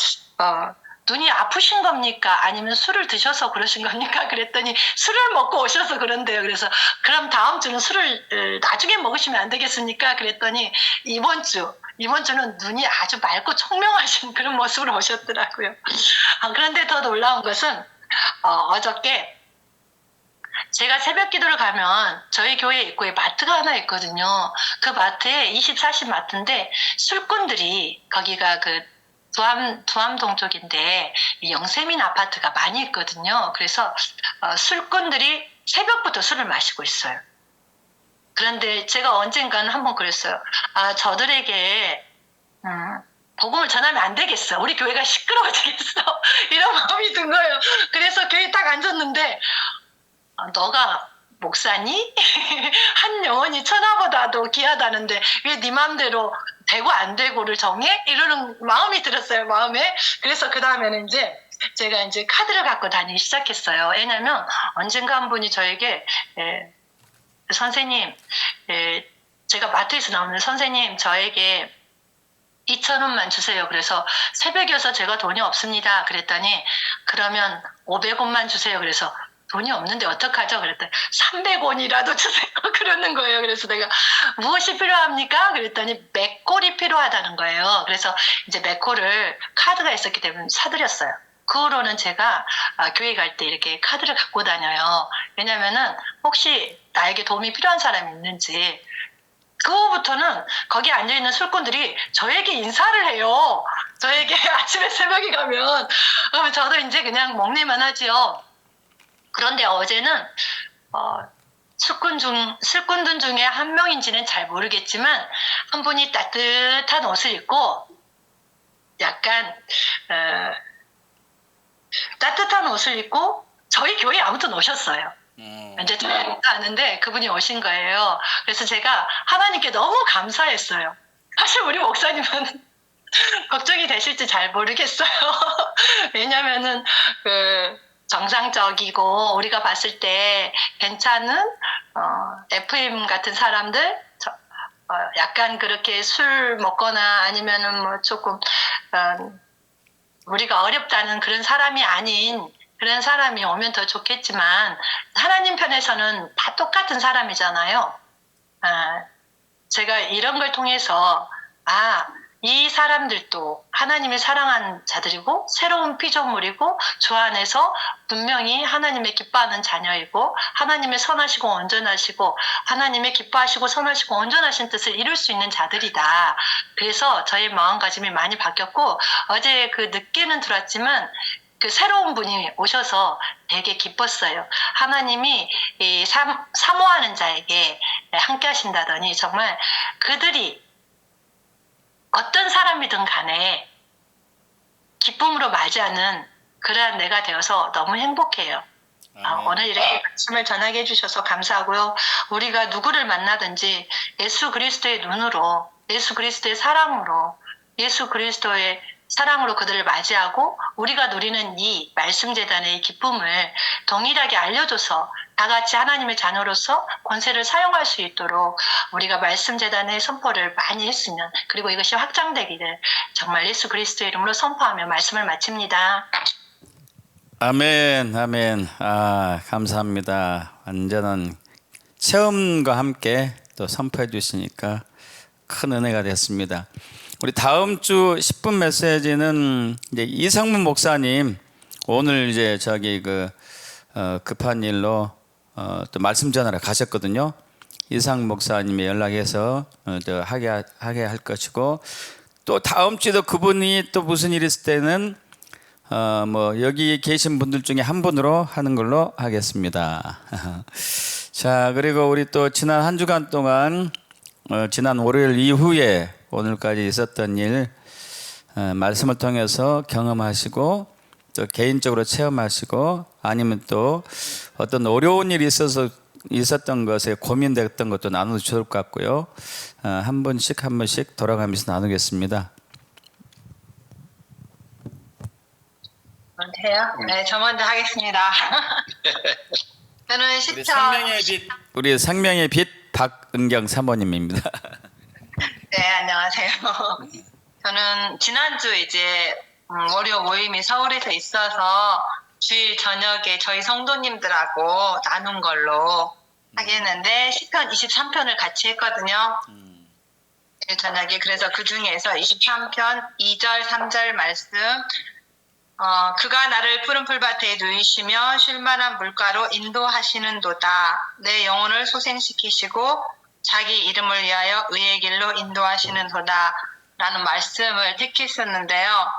눈이 아프신 겁니까? 아니면 술을 드셔서 그러신 겁니까? 그랬더니 술을 먹고 오셔서 그런데요. 그래서 그럼 다음 주는 술을 나중에 먹으시면 안 되겠습니까? 그랬더니 이번 주는 눈이 아주 맑고 총명하신 그런 모습으로 오셨더라고요. 그런데 더 놀라운 것은 어저께 제가 새벽 기도를 가면 저희 교회 입구에 마트가 하나 있거든요. 그 마트에 24시 마트인데 술꾼들이 거기가 그 두암동 쪽인데 영세민 아파트가 많이 있거든요. 그래서 술꾼들이 새벽부터 술을 마시고 있어요. 그런데 제가 언젠가는 한번 그랬어요. 저들에게 복음을 전하면 안 되겠어. 우리 교회가 시끄러워지겠어. 이런 마음이 든 거예요. 그래서 교회에 딱 앉았는데 너가 목사니? 한 영혼이 천하보다도 귀하다는데 왜 네 마음대로 되고 안 되고를 정해? 이러는 마음이 들었어요. 마음에. 그래서 그 다음에는 이제 제가 이제 카드를 갖고 다니기 시작했어요. 왜냐면 언젠가 한 분이 저에게 선생님, 제가 마트에서 나오는 선생님 저에게 2,000원만 주세요. 그래서 새벽이어서 제가 돈이 없습니다. 그랬더니 그러면 500원만 주세요. 그래서 돈이 없는데 어떡하죠? 그랬더니 300원이라도 주세요. 그러는 거예요. 그래서 내가 무엇이 필요합니까? 그랬더니 맥콜이 필요하다는 거예요. 그래서 이제 맥콜을 카드가 있었기 때문에 사드렸어요. 그 후로는 제가 교회 갈 때 이렇게 카드를 갖고 다녀요. 왜냐면은 혹시 나에게 도움이 필요한 사람이 있는지. 그 후부터는 거기 앉아있는 술꾼들이 저에게 인사를 해요. 저에게 아침에 새벽에 가면. 그러면 저도 이제 그냥 먹네만 하지요. 그런데 어제는 술꾼들 중에 한 명인지는 잘 모르겠지만 한 분이 따뜻한 옷을 입고 약간 따뜻한 옷을 입고 저희 교회에 아무튼 오셨어요. 이제 저희가 아는데 그분이 오신 거예요. 그래서 제가 하나님께 너무 감사했어요. 사실 우리 목사님은 걱정이 되실지 잘 모르겠어요. 왜냐면은 정상적이고 우리가 봤을 때 괜찮은 FM 같은 사람들 약간 그렇게 술 먹거나 아니면은 뭐 조금 우리가 어렵다는 그런 사람이 아닌 그런 사람이 오면 더 좋겠지만 하나님 편에서는 다 똑같은 사람이잖아요. 제가 이런 걸 통해서 이 사람들도 하나님의 사랑한 자들이고 새로운 피조물이고 주 안에서 분명히 하나님의 기뻐하는 자녀이고 하나님의 선하시고 온전하시고 하나님의 기뻐하시고 선하시고 온전하신 뜻을 이룰 수 있는 자들이다. 그래서 저의 마음가짐이 많이 바뀌었고 어제 그 늦게는 들었지만 그 새로운 분이 오셔서 되게 기뻤어요. 하나님이 이 사모하는 자에게 함께 하신다더니 정말 그들이 어떤 사람이든 간에 기쁨으로 맞이하는 그러한 내가 되어서 너무 행복해요. 오늘 이렇게 말씀을 전하게 해주셔서 감사하고요. 우리가 누구를 만나든지 예수 그리스도의 눈으로 예수 그리스도의 사랑으로 예수 그리스도의 사랑으로 그들을 맞이하고 우리가 누리는 이 말씀재단의 기쁨을 동일하게 알려줘서 다 같이 하나님의 자녀로서 권세를 사용할 수 있도록 우리가 말씀재단의 선포를 많이 했으면 그리고 이것이 확장되기를 정말 예수 그리스도의 이름으로 선포하며 말씀을 마칩니다. 아멘, 아멘. 감사합니다. 완전한 체험과 함께 또 선포해 주시니까 큰 은혜가 됐습니다. 우리 다음 주 10분 메시지는 이제 이상문 목사님 오늘 이제 급한 일로 또 말씀 전하러 가셨거든요. 이상 목사님이 연락해서 하게 할 것이고 또 다음 주에도 그분이 또 무슨 일이 있을 때는 여기 계신 분들 중에 한 분으로 하는 걸로 하겠습니다. 자, 그리고 우리 또 지난 한 주간 동안 지난 월요일 이후에 오늘까지 있었던 일 말씀을 통해서 경험하시고 또 개인적으로 체험하시고 아니면 또 어떤 어려운 일이 있었던 것에 고민됐던 것도 나눠도 좋을 것 같고요. 한 번씩 돌아가면서 나누겠습니다. 해요? 네, 저 먼저 하겠습니다. 저는 우리 생명의 빛 박은경 사모님입니다. 네, 안녕하세요. 저는 지난주 이제 월요 모임이 서울에서 있어서 주일 저녁에 저희 성도님들하고 나눈 걸로 하겠는데 시편 23편을 같이 했거든요. 주일 저녁에. 그래서 그 중에서 23편 2절 3절 말씀 그가 나를 푸른 풀밭에 누이시며 쉴만한 물가로 인도하시는도다. 내 영혼을 소생시키시고 자기 이름을 위하여 의의 길로 인도하시는도다. 라는 말씀을 택했었는데요.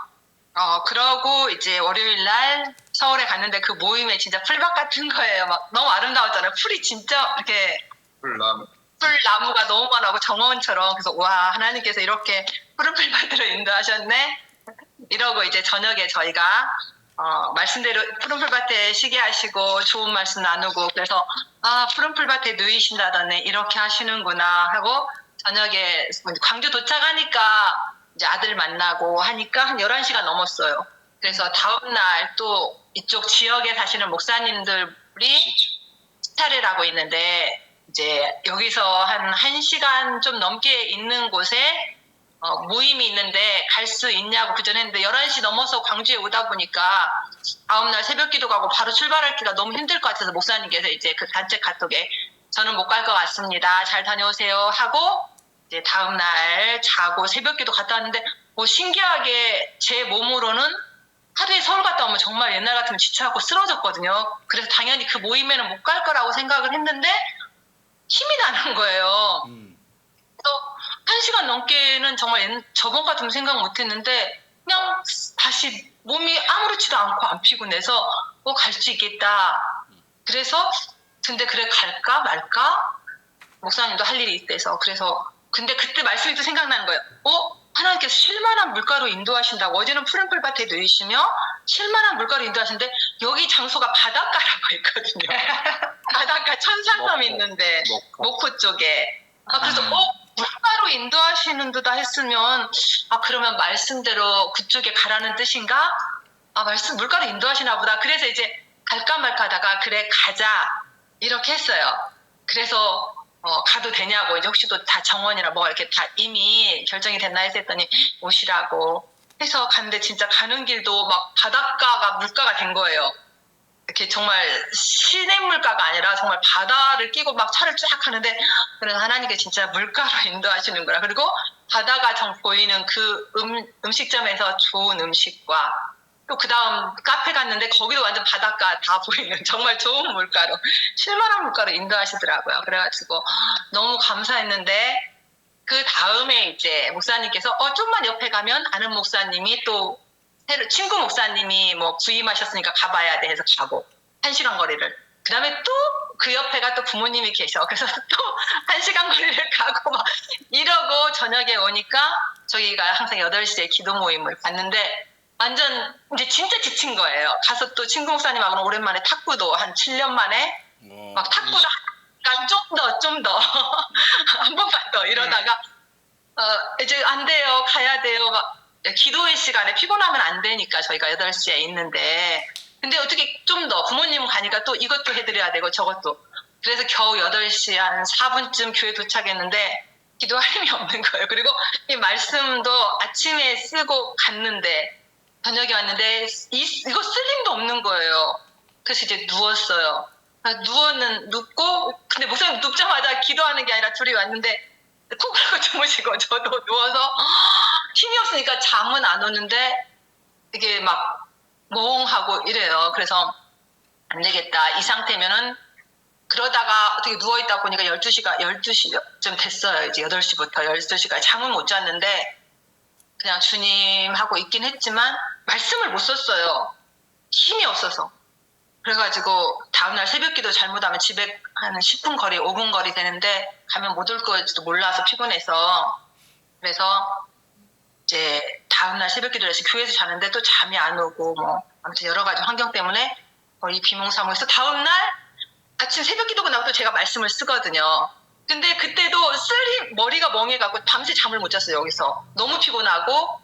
그러고 이제 월요일 날 서울에 갔는데 그 모임에 진짜 풀밭 같은 거예요. 막 너무 아름다웠잖아요. 풀이 진짜 이렇게 풀나무가 너무 많고 정원처럼. 그래서 와, 하나님께서 이렇게 푸른 풀밭으로 인도하셨네. 이러고 이제 저녁에 저희가 말씀대로 푸른 풀밭에 쉬게 하시고 좋은 말씀 나누고 그래서 푸른 풀밭에 누이신다더니 이렇게 하시는구나 하고 저녁에 광주 도착하니까 이제 아들 만나고 하니까 한 11시가 넘었어요. 그래서 다음날 또 이쪽 지역에 사시는 목사님들이 스타를 하고 있는데 이제 여기서 한 1시간 좀 넘게 있는 곳에 모임이 있는데 갈 수 있냐고 그전했는데 11시 넘어서 광주에 오다 보니까 다음날 새벽 기도 가고 바로 출발하기가 너무 힘들 것 같아서 목사님께서 이제 그 단체 카톡에 저는 못 갈 것 같습니다. 잘 다녀오세요 하고 이제 다음날 자고 새벽 기도 갔다 왔는데 뭐 신기하게 제 몸으로는 하루에 서울 갔다 오면 정말 옛날 같으면 지쳐갖고 쓰러졌거든요. 그래서 당연히 그 모임에는 못 갈 거라고 생각을 했는데 힘이 나는 거예요. 그래서 1시간 넘게는 정말 저번 같으면 생각 못 했는데 그냥 다시 몸이 아무렇지도 않고 안 피곤해서 갈 수 있겠다. 그래서 근데 그래 갈까 말까? 목사님도 할 일이 있대서 그래서 근데 그때 말씀이 또 생각나는 거예요. 하나님께서 쉴만한 물가로 인도하신다고 어제는 푸른 풀밭에 놓이시며 쉴만한 물가로 인도하시는데 여기 장소가 바닷가라고 했거든요. 바닷가 천사섬 있는데 목포 쪽에 그래서 물가로 인도하시는 듯다 했으면 그러면 말씀대로 그쪽에 가라는 뜻인가? 말씀 물가로 인도하시나 보다. 그래서 이제 갈까 말까 하다가 그래 가자 이렇게 했어요. 그래서 가도 되냐고 이제 혹시 또 다 정원이나 뭐 이렇게 다 이미 결정이 됐나 했더니 오시라고 해서 갔는데 진짜 가는 길도 막 바닷가가 물가가 된 거예요. 이렇게 정말 시내 물가가 아니라 정말 바다를 끼고 막 차를 쫙 하는데 그래서 하나님께 진짜 물가로 인도하시는구나. 그리고 바다가 정 보이는 그 음식점에서 좋은 음식과 또 그 다음 카페 갔는데 거기도 완전 바닷가 다 보이는 정말 좋은 물가로 쉴만한 물가로 인도하시더라고요. 그래가지고 너무 감사했는데 그 다음에 이제 목사님께서 좀만 옆에 가면 아는 목사님이 또 새로 친구 목사님이 뭐 부임하셨으니까 가봐야 돼 해서 가고 1시간 거리를 그 다음에 또 그 옆에가 또 부모님이 계셔. 그래서 또 1시간 거리를 가고 막 이러고 저녁에 오니까 저희가 항상 8시에 기도 모임을 갔는데 완전 이제 진짜 지친 거예요. 가서 또 친구 목사님하고는 오랜만에 탁구도 한 7년 만에 막 탁구도 좀 더 한 번만 더 이러다가 이제 안 돼요. 가야 돼요. 막 기도회 시간에 피곤하면 안 되니까 저희가 8시에 있는데 근데 어떻게 좀 더 부모님 가니까 또 이것도 해드려야 되고 저것도 그래서 겨우 8시 한 4분쯤 교회 도착했는데 기도할 힘이 없는 거예요. 그리고 이 말씀도 아침에 쓰고 갔는데 저녁에 왔는데 이거 쓸 힘도 없는 거예요. 그래서 이제 누웠어요. 눕고 근데 목사님 눕자마자 기도하는 게 아니라 둘이 왔는데 콕 하고 주무시고 저도 누워서 힘이 없으니까 잠은 안 오는데 이게 막 멍하고 이래요. 그래서 안 되겠다. 이 상태면은 그러다가 어떻게 누워있다 보니까 12시쯤 됐어요. 이제 8시부터 12시까지 잠은 못 잤는데 그냥 주님 하고 있긴 했지만 말씀을 못 썼어요. 힘이 없어서. 그래가지고 다음날 새벽기도 잘못하면 집에 한 10분 거리, 5분 거리 되는데 가면 못 올 거지도 몰라서 피곤해서 그래서 이제 다음날 새벽기도를 해서 교회에서 자는데 또 잠이 안 오고 뭐 아무튼 여러 가지 환경 때문에 거의 비몽사몽해서 다음날 아침 새벽기도가 나고 또 제가 말씀을 쓰거든요. 근데 그때도 머리가 멍해가고 밤새 잠을 못 잤어요. 여기서 너무 피곤하고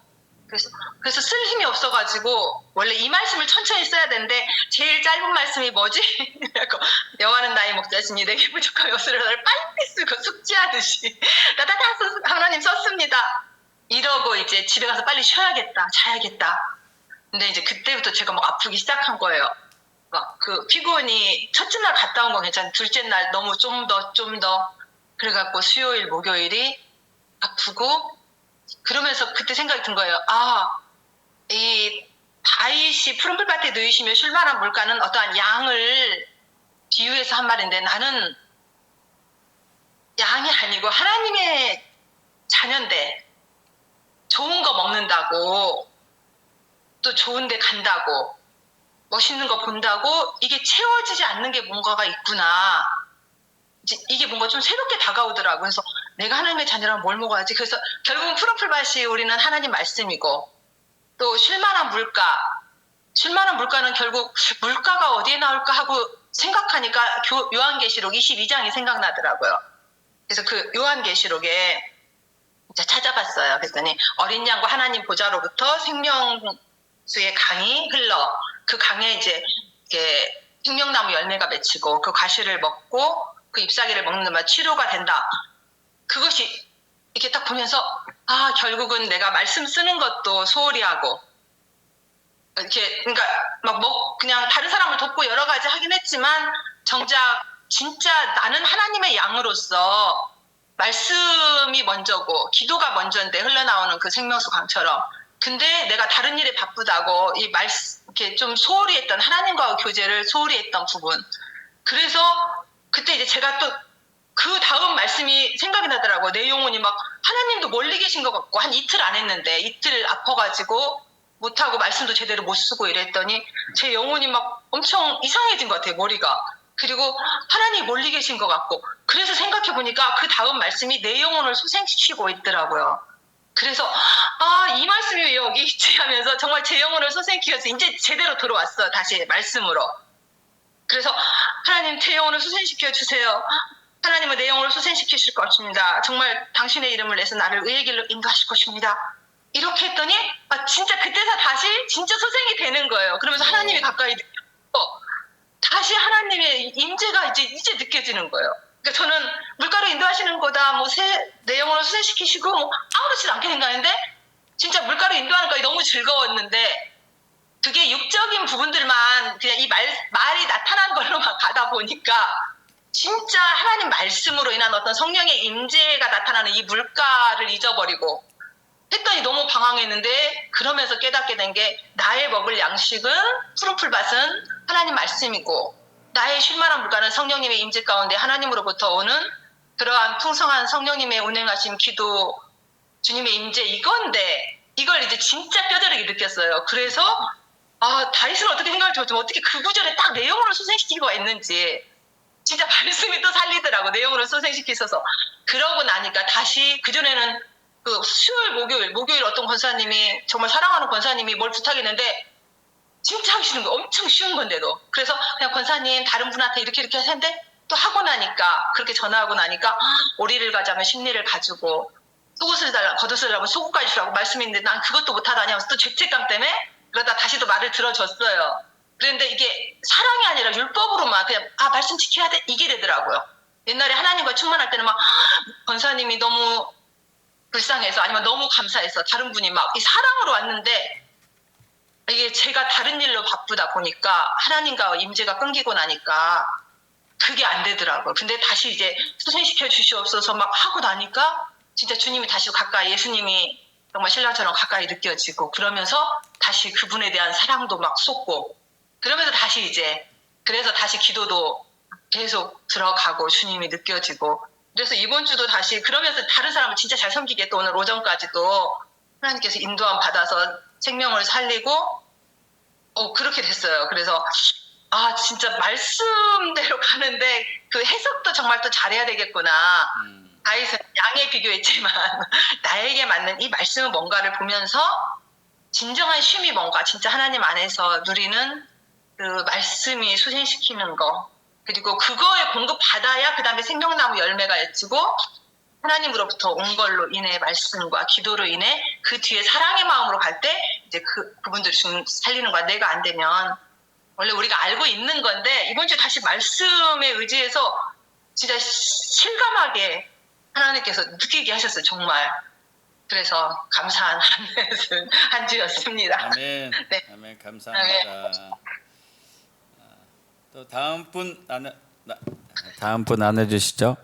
그래서 쓸 힘이 없어가지고 원래 이 말씀을 천천히 써야 되는데 제일 짧은 말씀이 뭐지? 여호와는 나의 목자시니 내게 부족함이 없으려 나를 빨리 쓰고 숙지하듯이 다다다 하나님 썼습니다. 이러고 이제 집에 가서 빨리 쉬어야겠다, 자야겠다. 근데 이제 그때부터 제가 막 아프기 시작한 거예요. 막 그 피곤이 첫째 날 갔다 온 건 괜찮은데 둘째 날 너무 좀 더 그래갖고 수요일 목요일이 아프고 그러면서 그때 생각이 든 거예요. 이 다윗이 푸른 풀밭에 누이시며 쉴만한 물가는 어떠한 양을 비유해서 한 말인데 나는 양이 아니고 하나님의 자녀인데 좋은 거 먹는다고 또 좋은 데 간다고 멋있는 거 본다고 이게 채워지지 않는 게 뭔가가 있구나. 이게 뭔가 좀 새롭게 다가오더라고요. 그래서 내가 하나님의 자녀라면 뭘 먹어야지. 그래서 결국은 푸른 풀밭이 우리는 하나님 말씀이고 또 쉴만한 물가는 결국 물가가 어디에 나올까 하고 생각하니까 요한계시록 22장이 생각나더라고요. 그래서 그 요한계시록에 찾아봤어요. 그랬더니 어린 양과 하나님 보좌로부터 예수의 강이 흘러 그 강에 이제 이렇게 생명나무 열매가 맺히고 그 과실을 먹고 그 잎사귀를 먹는 말 치료가 된다. 그것이 이렇게 딱 보면서 아 결국은 내가 말씀 쓰는 것도 소홀히 하고 이렇게 그러니까 막 그냥 다른 사람을 돕고 여러 가지 하긴 했지만 정작 진짜 나는 하나님의 양으로서 말씀이 먼저고 기도가 먼저인데 흘러나오는 그 생명수 강처럼 근데 내가 다른 일에 바쁘다고 이 이렇게 좀 소홀히 했던 하나님과의 교제를 소홀히 했던 부분 그래서 그때 이제 제가 또 그 다음 말씀이 생각이 나더라고요. 내 영혼이 막 하나님도 멀리 계신 것 같고 한 이틀 안 했는데 이틀 아파가지고 못하고 말씀도 제대로 못 쓰고 이랬더니 제 영혼이 막 엄청 이상해진 것 같아요. 머리가. 그리고 하나님이 멀리 계신 것 같고 그래서 생각해보니까 그 다음 말씀이 내 영혼을 소생시키고 있더라고요. 그래서 이 말씀이 왜 여기 있지 하면서 정말 제 영혼을 소생시켜서 이제 제대로 들어왔어. 다시 말씀으로. 그래서 하나님 제 영혼을 소생시켜 주세요. 하나님은 내 영혼을 소생시키실 것입니다. 정말 당신의 이름을 내서 나를 의의 길로 인도하실 것입니다. 이렇게 했더니 진짜 그때서 다시 진짜 소생이 되는 거예요. 그러면서 하나님이 가까이 느껴서 다시 하나님의 임재가 이제 느껴지는 거예요. 그러니까 저는 물가로 인도하시는 거다, 내 영혼을 소생시키시고 아무렇지도 않게 생각하는데 진짜 물가로 인도하는 거에 너무 즐거웠는데 그게 육적인 부분들만 그냥 이 말이 나타난 걸로만 가다 보니까 진짜 하나님 말씀으로 인한 어떤 성령의 임재가 나타나는 이 물가를 잊어버리고 했더니 너무 방황했는데 그러면서 깨닫게 된 게 나의 먹을 양식은 푸른 풀밭은 하나님 말씀이고 나의 쉴만한 물가는 성령님의 임재 가운데 하나님으로부터 오는 그러한 풍성한 성령님의 운행하심 기도 주님의 임재 이건데 이걸 이제 진짜 뼈저리게 느꼈어요. 그래서 다윗은 어떻게 생각을 들었지만 어떻게 그 구절에 딱 내용으로 소생시키고 있는지 진짜 말씀이 또 살리더라고. 내용으로 소생시키셔서. 그러고 나니까 다시 그전에는 그 수요일 목요일 어떤 권사님이 정말 사랑하는 권사님이 뭘 부탁했는데 진짜 하기 싫은 거 엄청 쉬운 건데도 그래서 그냥 권사님 다른 분한테 이렇게 하셨는데 또 하고 나니까 그렇게 전화하고 나니까 오리를 가자면 심리를 가지고 속옷을 겉옷을 달라면 속옷까지 주라고 말씀했는데 난 그것도 못하다니 하면서 또 죄책감 때문에 그러다 다시 또 말을 들어줬어요. 그런데 이게 사랑이 아니라 율법으로만 그냥 말씀 지켜야 돼 이게 되더라고요. 옛날에 하나님과 충만할 때는 막 권사님이 너무 불쌍해서 아니면 너무 감사해서 다른 분이 막 이 사랑으로 왔는데 이게 제가 다른 일로 바쁘다 보니까 하나님과 임재가 끊기고 나니까 그게 안 되더라고요. 근데 다시 이제 소생시켜 주시옵소서 막 하고 나니까 진짜 주님이 다시 가까이 예수님이 정말 신랑처럼 가까이 느껴지고 그러면서 다시 그분에 대한 사랑도 막 쏟고 그러면서 다시 그래서 다시 기도도 계속 들어가고 주님이 느껴지고 그래서 이번 주도 다시 그러면서 다른 사람을 진짜 잘 섬기게 또 오늘 오전까지도 하나님께서 인도함 받아서 생명을 살리고 그렇게 됐어요. 그래서 진짜 말씀대로 가는데 그 해석도 정말 또 잘해야 되겠구나. 다윗은 양에 비교했지만 나에게 맞는 이 말씀은 뭔가를 보면서 진정한 쉼이 뭔가 진짜 하나님 안에서 누리는 그 말씀이 소생시키는 거 그리고 그거에 공급받아야 그 다음에 생명나무 열매가 맺히고 하나님으로부터 온 걸로 인해 말씀과 기도로 인해 그 뒤에 사랑의 마음으로 갈 때 이제 그분들이 좀 살리는 거야. 내가 안 되면 원래 우리가 알고 있는 건데 이번 주에 다시 말씀에 의지해서 진짜 실감하게 하나님께서 느끼게 하셨어요. 정말. 그래서 감사한 한 주였습니다. 아멘. 네. 아멘. 감사합니다. 또 다음 분 안내 주시죠.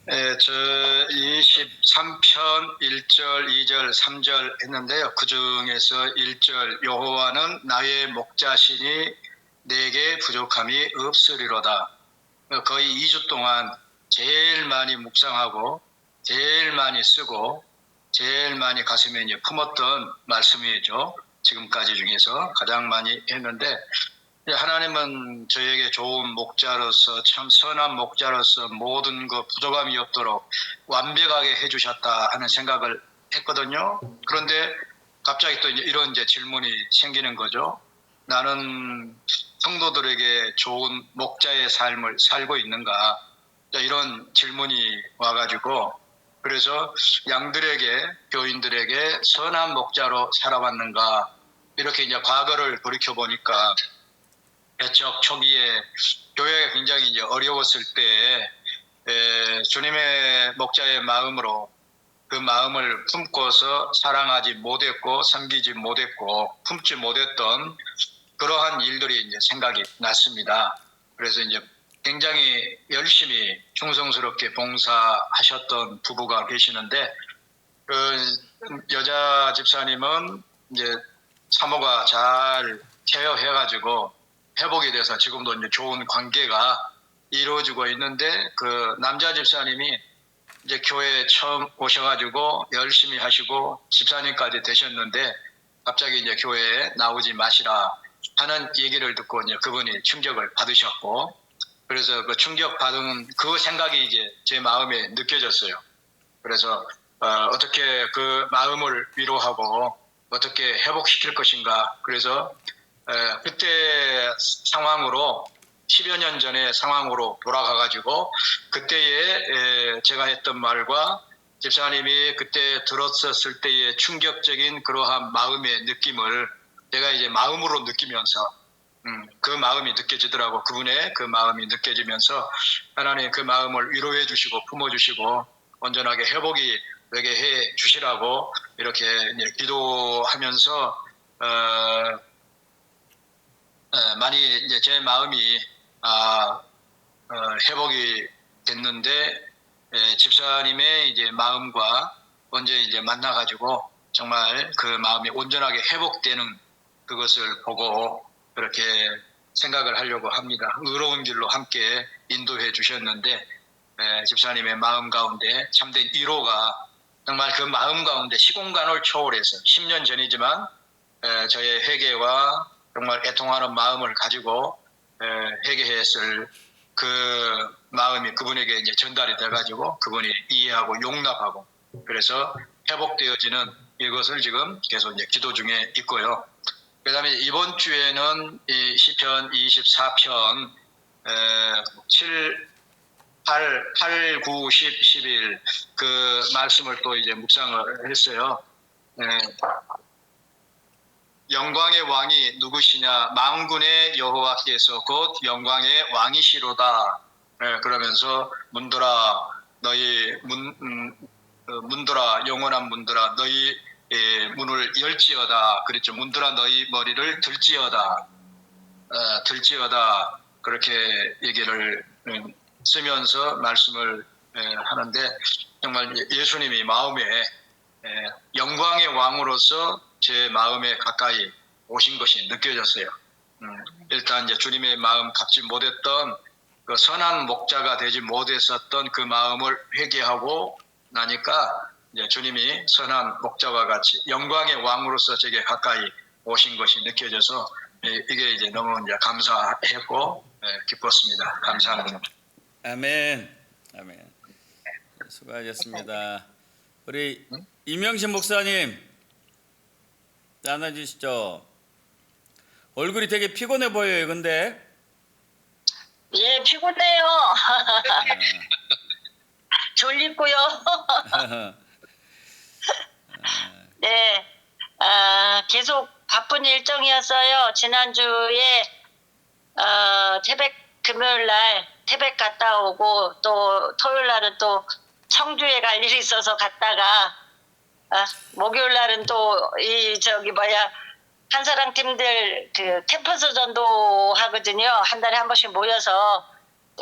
네, 저 23편 1절, 2절, 3절 했는데요. 그 중에서 1절 여호와는 나의 목자시니 내게 부족함이 없으리로다. 거의 2주 동안 제일 많이 묵상하고 제일 많이 쓰고 제일 많이 가슴에 품었던 말씀이죠. 지금까지 중에서 가장 많이 했는데 하나님은 저에게 좋은 목자로서 참 선한 목자로서 모든 것 부족함이 없도록 완벽하게 해주셨다 하는 생각을 했거든요. 그런데 갑자기 또 이런 질문이 생기는 거죠. 나는 성도들에게 좋은 목자의 삶을 살고 있는가? 이런 질문이 와가지고 그래서 양들에게, 교인들에게 선한 목자로 살아왔는가, 이렇게 이제 과거를 돌이켜 보니까 개척 초기에 교회가 굉장히 이제 어려웠을 때 주님의 목자의 마음으로 그 마음을 품고서 사랑하지 못했고 섬기지 못했고 품지 못했던 그러한 일들이 이제 생각이 났습니다. 그래서 이제 굉장히 열심히 충성스럽게 봉사하셨던 부부가 계시는데, 그 여자 집사님은 이제 사모가 잘 케어해가지고 회복이 돼서 지금도 이제 좋은 관계가 이루어지고 있는데, 그 남자 집사님이 이제 교회에 처음 오셔가지고 열심히 하시고 집사님까지 되셨는데 갑자기 이제 교회에 나오지 마시라 하는 얘기를 듣고 이제 그분이 충격을 받으셨고, 그래서 그 충격 받은 그 생각이 이제 제 마음에 느껴졌어요. 그래서 어떻게 그 마음을 위로하고 어떻게 회복시킬 것인가. 그래서 그때 상황으로 10여 년 전의 상황으로 돌아가가지고 그때에 제가 했던 말과 집사님이 그때 들었었을 때의 충격적인 그러한 마음의 느낌을 제가 이제 마음으로 느끼면서 그 마음이 느껴지더라고. 그분의 그 마음이 느껴지면서 하나님 그 마음을 위로해 주시고 품어주시고 온전하게 회복이 되게 해 주시라고 이렇게 이제 기도하면서 많이 이제 제 마음이 회복이 됐는데, 집사님의 이제 마음과 언제 이제 만나가지고 정말 그 마음이 온전하게 회복되는 그것을 보고 그렇게 생각을 하려고 합니다. 의로운 길로 함께 인도해 주셨는데, 집사님의 마음 가운데 참된 위로가 정말 그 마음 가운데 시공간을 초월해서 10년 전이지만 저의 회개와 정말 애통하는 마음을 가지고 회개했을 그 마음이 그분에게 이제 전달이 돼가지고 그분이 이해하고 용납하고 그래서 회복되어지는 이것을 지금 계속 이제 기도 중에 있고요. 그다음에 이번 주에는 이 시편 24편 8, 9, 10, 11 그 말씀을 또 이제 묵상을 했어요. 영광의 왕이 누구시냐? 만군의 여호와께서 곧 영광의 왕이시로다. 그러면서 문들아 너희 문들아 영원한 문들아 너희 문을 열지어다. 그랬죠. 문들아 너희 머리를 들지어다. 들지어다. 그렇게 얘기를 쓰면서 말씀을 하는데 정말 예수님이 마음에 영광의 왕으로서 제 마음에 가까이 오신 것이 느껴졌어요. 일단 이제 주님의 마음 갖지 못했던 그 선한 목자가 되지 못했었던 그 마음을 회개하고 나니까 이제 주님이 선한 목자와 같이 영광의 왕으로서 제게 가까이 오신 것이 느껴져서 이게 이제 너무 이제 감사했고 기뻤습니다. 감사합니다. 아멘. 아멘. 수고하셨습니다. 우리 이명신 목사님 나눠주시죠. 얼굴이 되게 피곤해 보여요. 근데 예, 피곤해요. 졸리고요. 네, 계속 바쁜 일정이었어요. 지난주에 태백 금요일 날 태백 갔다 오고 또 토요일 날은 또 청주에 갈 일이 있어서 갔다가 목요일 날은 또 한사랑 팀들 그 캠퍼스 전도 하거든요. 한 달에 한 번씩 모여서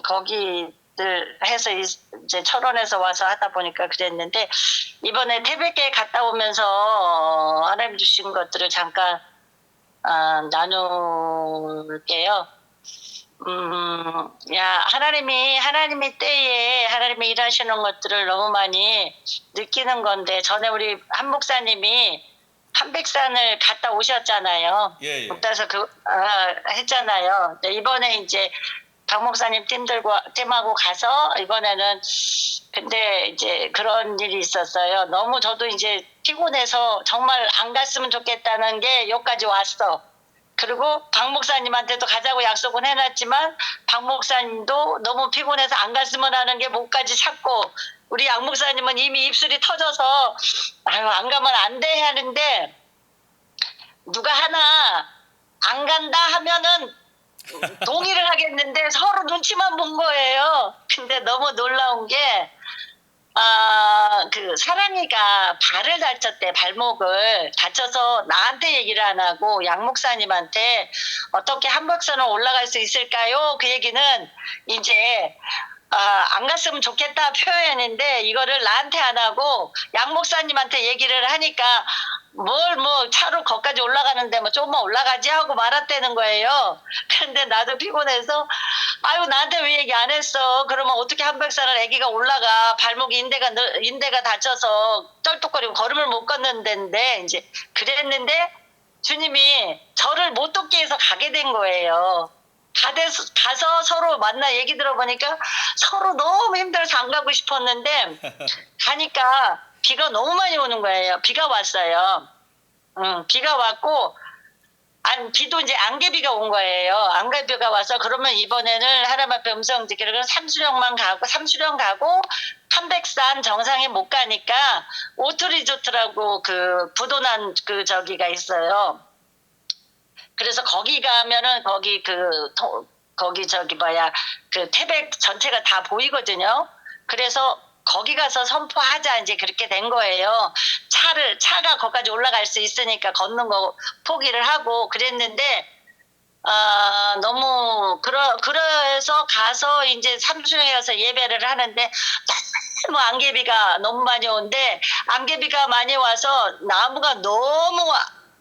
거기들 해서 이제 철원에서 와서 하다 보니까 그랬는데 이번에 태백에 갔다 오면서 하나님 주신 것들을 잠깐 나눌게요. 하나님이 때에 하나님이 일하시는 것들을 너무 많이 느끼는 건데 전에 우리 한 목사님이 한백산을 갔다 오셨잖아요. 예. 따라서 했잖아요. 이번에 이제 박 목사님 팀하고 가서 이번에는 근데 이제 그런 일이 있었어요. 너무 저도 이제 피곤해서 정말 안 갔으면 좋겠다는 게 여기까지 왔어. 그리고 박 목사님한테도 가자고 약속은 해놨지만 박 목사님도 너무 피곤해서 안 갔으면 하는 게 목까지 찼고 우리 양 목사님은 이미 입술이 터져서 아유 안 가면 안 돼 하는데 누가 하나 안 간다 하면은 동의를 하겠는데 서로 눈치만 본 거예요. 근데 너무 놀라운 게 그 사랑이가 발을 다쳤대. 발목을 다쳐서 나한테 얘기를 안 하고 양 목사님한테 어떻게 한복선을 올라갈 수 있을까요? 그 얘기는 이제 안 갔으면 좋겠다 표현인데 이거를 나한테 안 하고 양 목사님한테 얘기를 하니까 뭘 뭐 차로 거기까지 올라가는데 뭐 조금만 올라가지 하고 말았다는 거예요. 그런데 나도 피곤해서 아유 나한테 왜 얘기 안 했어? 그러면 어떻게 한백산을 아기가 올라가? 발목이 인대가 다쳐서 쩔뚝거리고 걸음을 못 걷는데 이제 그랬는데 주님이 저를 못 돕게 해서 가게 된 거예요. 가서 서로 만나 얘기 들어보니까 서로 너무 힘들어서 안 가고 싶었는데 가니까 비가 너무 많이 오는 거예요. 비가 왔어요. 비가 왔고 비도 이제 안개비가 온 거예요. 안개비가 와서 그러면 이번에는 하나님 앞에 음성 듣기를 삼수령 가고 한백산 정상에 못 가니까 오토리조트라고 그 부도난 그 저기가 있어요. 그래서 거기 가면은 거기 저기 그 태백 전체가 다 보이거든요. 그래서 거기 가서 선포하자 이제 그렇게 된 거예요. 차가 거기까지 올라갈 수 있으니까 걷는 거 포기를 하고 그랬는데 너무 그래서 가서 이제 삼수령에 가서 예배를 하는데 너무 안개비가 너무 많이 오는데 안개비가 많이 와서 나무가 너무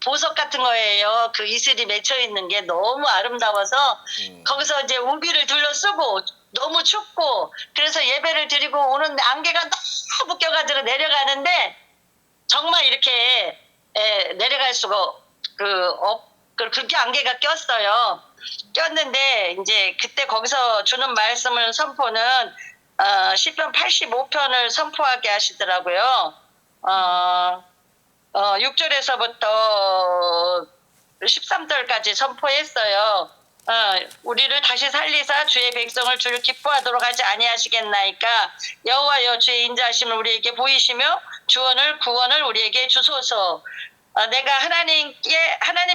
보석 같은 거예요. 그 이슬이 맺혀 있는 게 너무 아름다워서 거기서 이제 우비를 둘러쓰고 너무 춥고 그래서 예배를 드리고 오는데 안개가 너무 껴가지고 내려가는데 정말 이렇게 내려갈 수가 그렇게 안개가 꼈어요. 꼈는데 이제 그때 거기서 주는 말씀을 선포는 시편 85편을 선포하게 하시더라고요. 6절에서부터 13절까지 선포했어요. 우리를 다시 살리사 주의 백성을 주를 기뻐하도록 하지 아니하시겠나이까 여호와여 주의 인자하심을 우리에게 보이시며 구원을 우리에게 주소서. 내가 하나님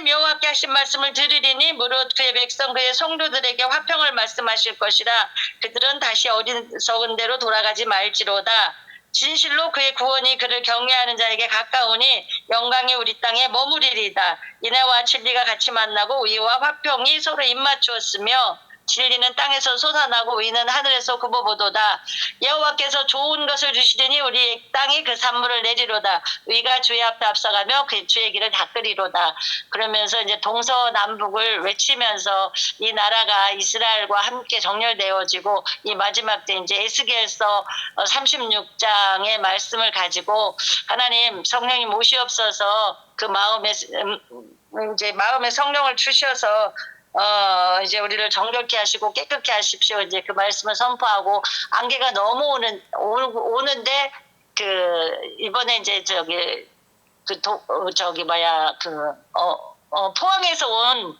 여호와께 하신 말씀을 들으리니 무릇 그의 백성 그의 성도들에게 화평을 말씀하실 것이라. 그들은 다시 어리석은 대로 돌아가지 말지로다. 진실로 그의 구원이 그를 경외하는 자에게 가까우니 영광이 우리 땅에 머무리리다. 인애와 진리가 같이 만나고 의와 화평이 서로 입맞추었으며 진리는 땅에서 솟아나고 의는 하늘에서 굽어보도다. 여호와께서 좋은 것을 주시리니 우리 땅이 그 산물을 내리로다. 의가 주의 앞에 앞서가며 그 주의 길을 닦으리로다. 그러면서 이제 동서남북을 외치면서 이 나라가 이스라엘과 함께 정렬되어지고 이 마지막 때 이제 에스겔서 36장의 말씀을 가지고 하나님 성령님 오시옵소서 그 마음에 성령을 주셔서 이제 우리를 정결케 하시고 깨끗게 하십시오. 이제 그 말씀을 선포하고 안개가 너무 오는데 이번에 이제 포항에서 온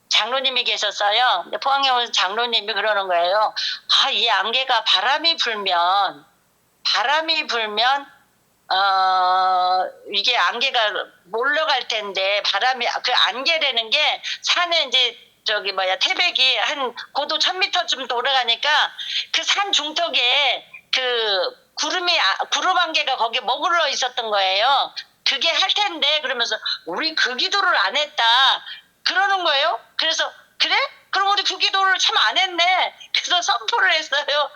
장로님이 계셨어요. 포항에 온 장로님이 그러는 거예요. 이 안개가 바람이 불면 이게 안개가 몰려갈 텐데 그 안개라는 게 산에 이제 태백이 한 고도 1000m쯤 돌아가니까 그 산 중턱에 그 구름 안개가 거기에 머물러 있었던 거예요. 그게 할 텐데 그러면서 우리 그 기도를 안 했다 그러는 거예요. 그래서 그래? 그럼 우리 그 기도를 참 안 했네. 그래서 선포를 했어요.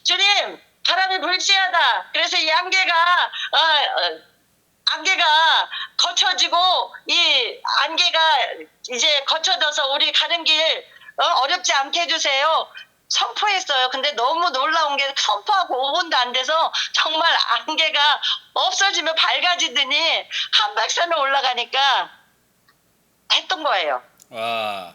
주님 바람이 불지하다. 그래서 이 안개가 거쳐지고 이 안개가 이제 거쳐져서 우리 가는 길 어렵지 않게 해주세요. 선포했어요. 근데 너무 놀라운 게 선포하고 5분도 안 돼서 정말 안개가 없어지면 밝아지더니 한백산을 올라가니까 했던 거예요. 와.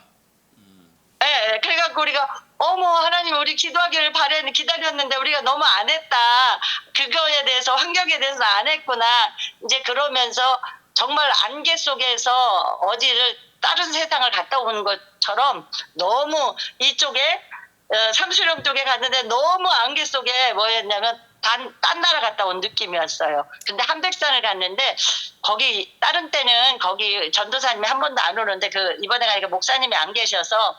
네, 그래갖고 우리가 하나님 우리 기도하기를 기다렸는데 우리가 너무 안 했다. 그거에 대해서 환경에 대해서 안 했구나. 이제 그러면서 정말 안개 속에서 어디를 다른 세상을 갔다 오는 것처럼 너무 이쪽에 삼수령 쪽에 갔는데 너무 안개 속에 뭐였냐면 딴 나라 갔다 온 느낌이었어요. 근데 한백산을 갔는데 거기 다른 때는 거기 전도사님이 한 번도 안 오는데 이번에 가니까 목사님이 안 계셔서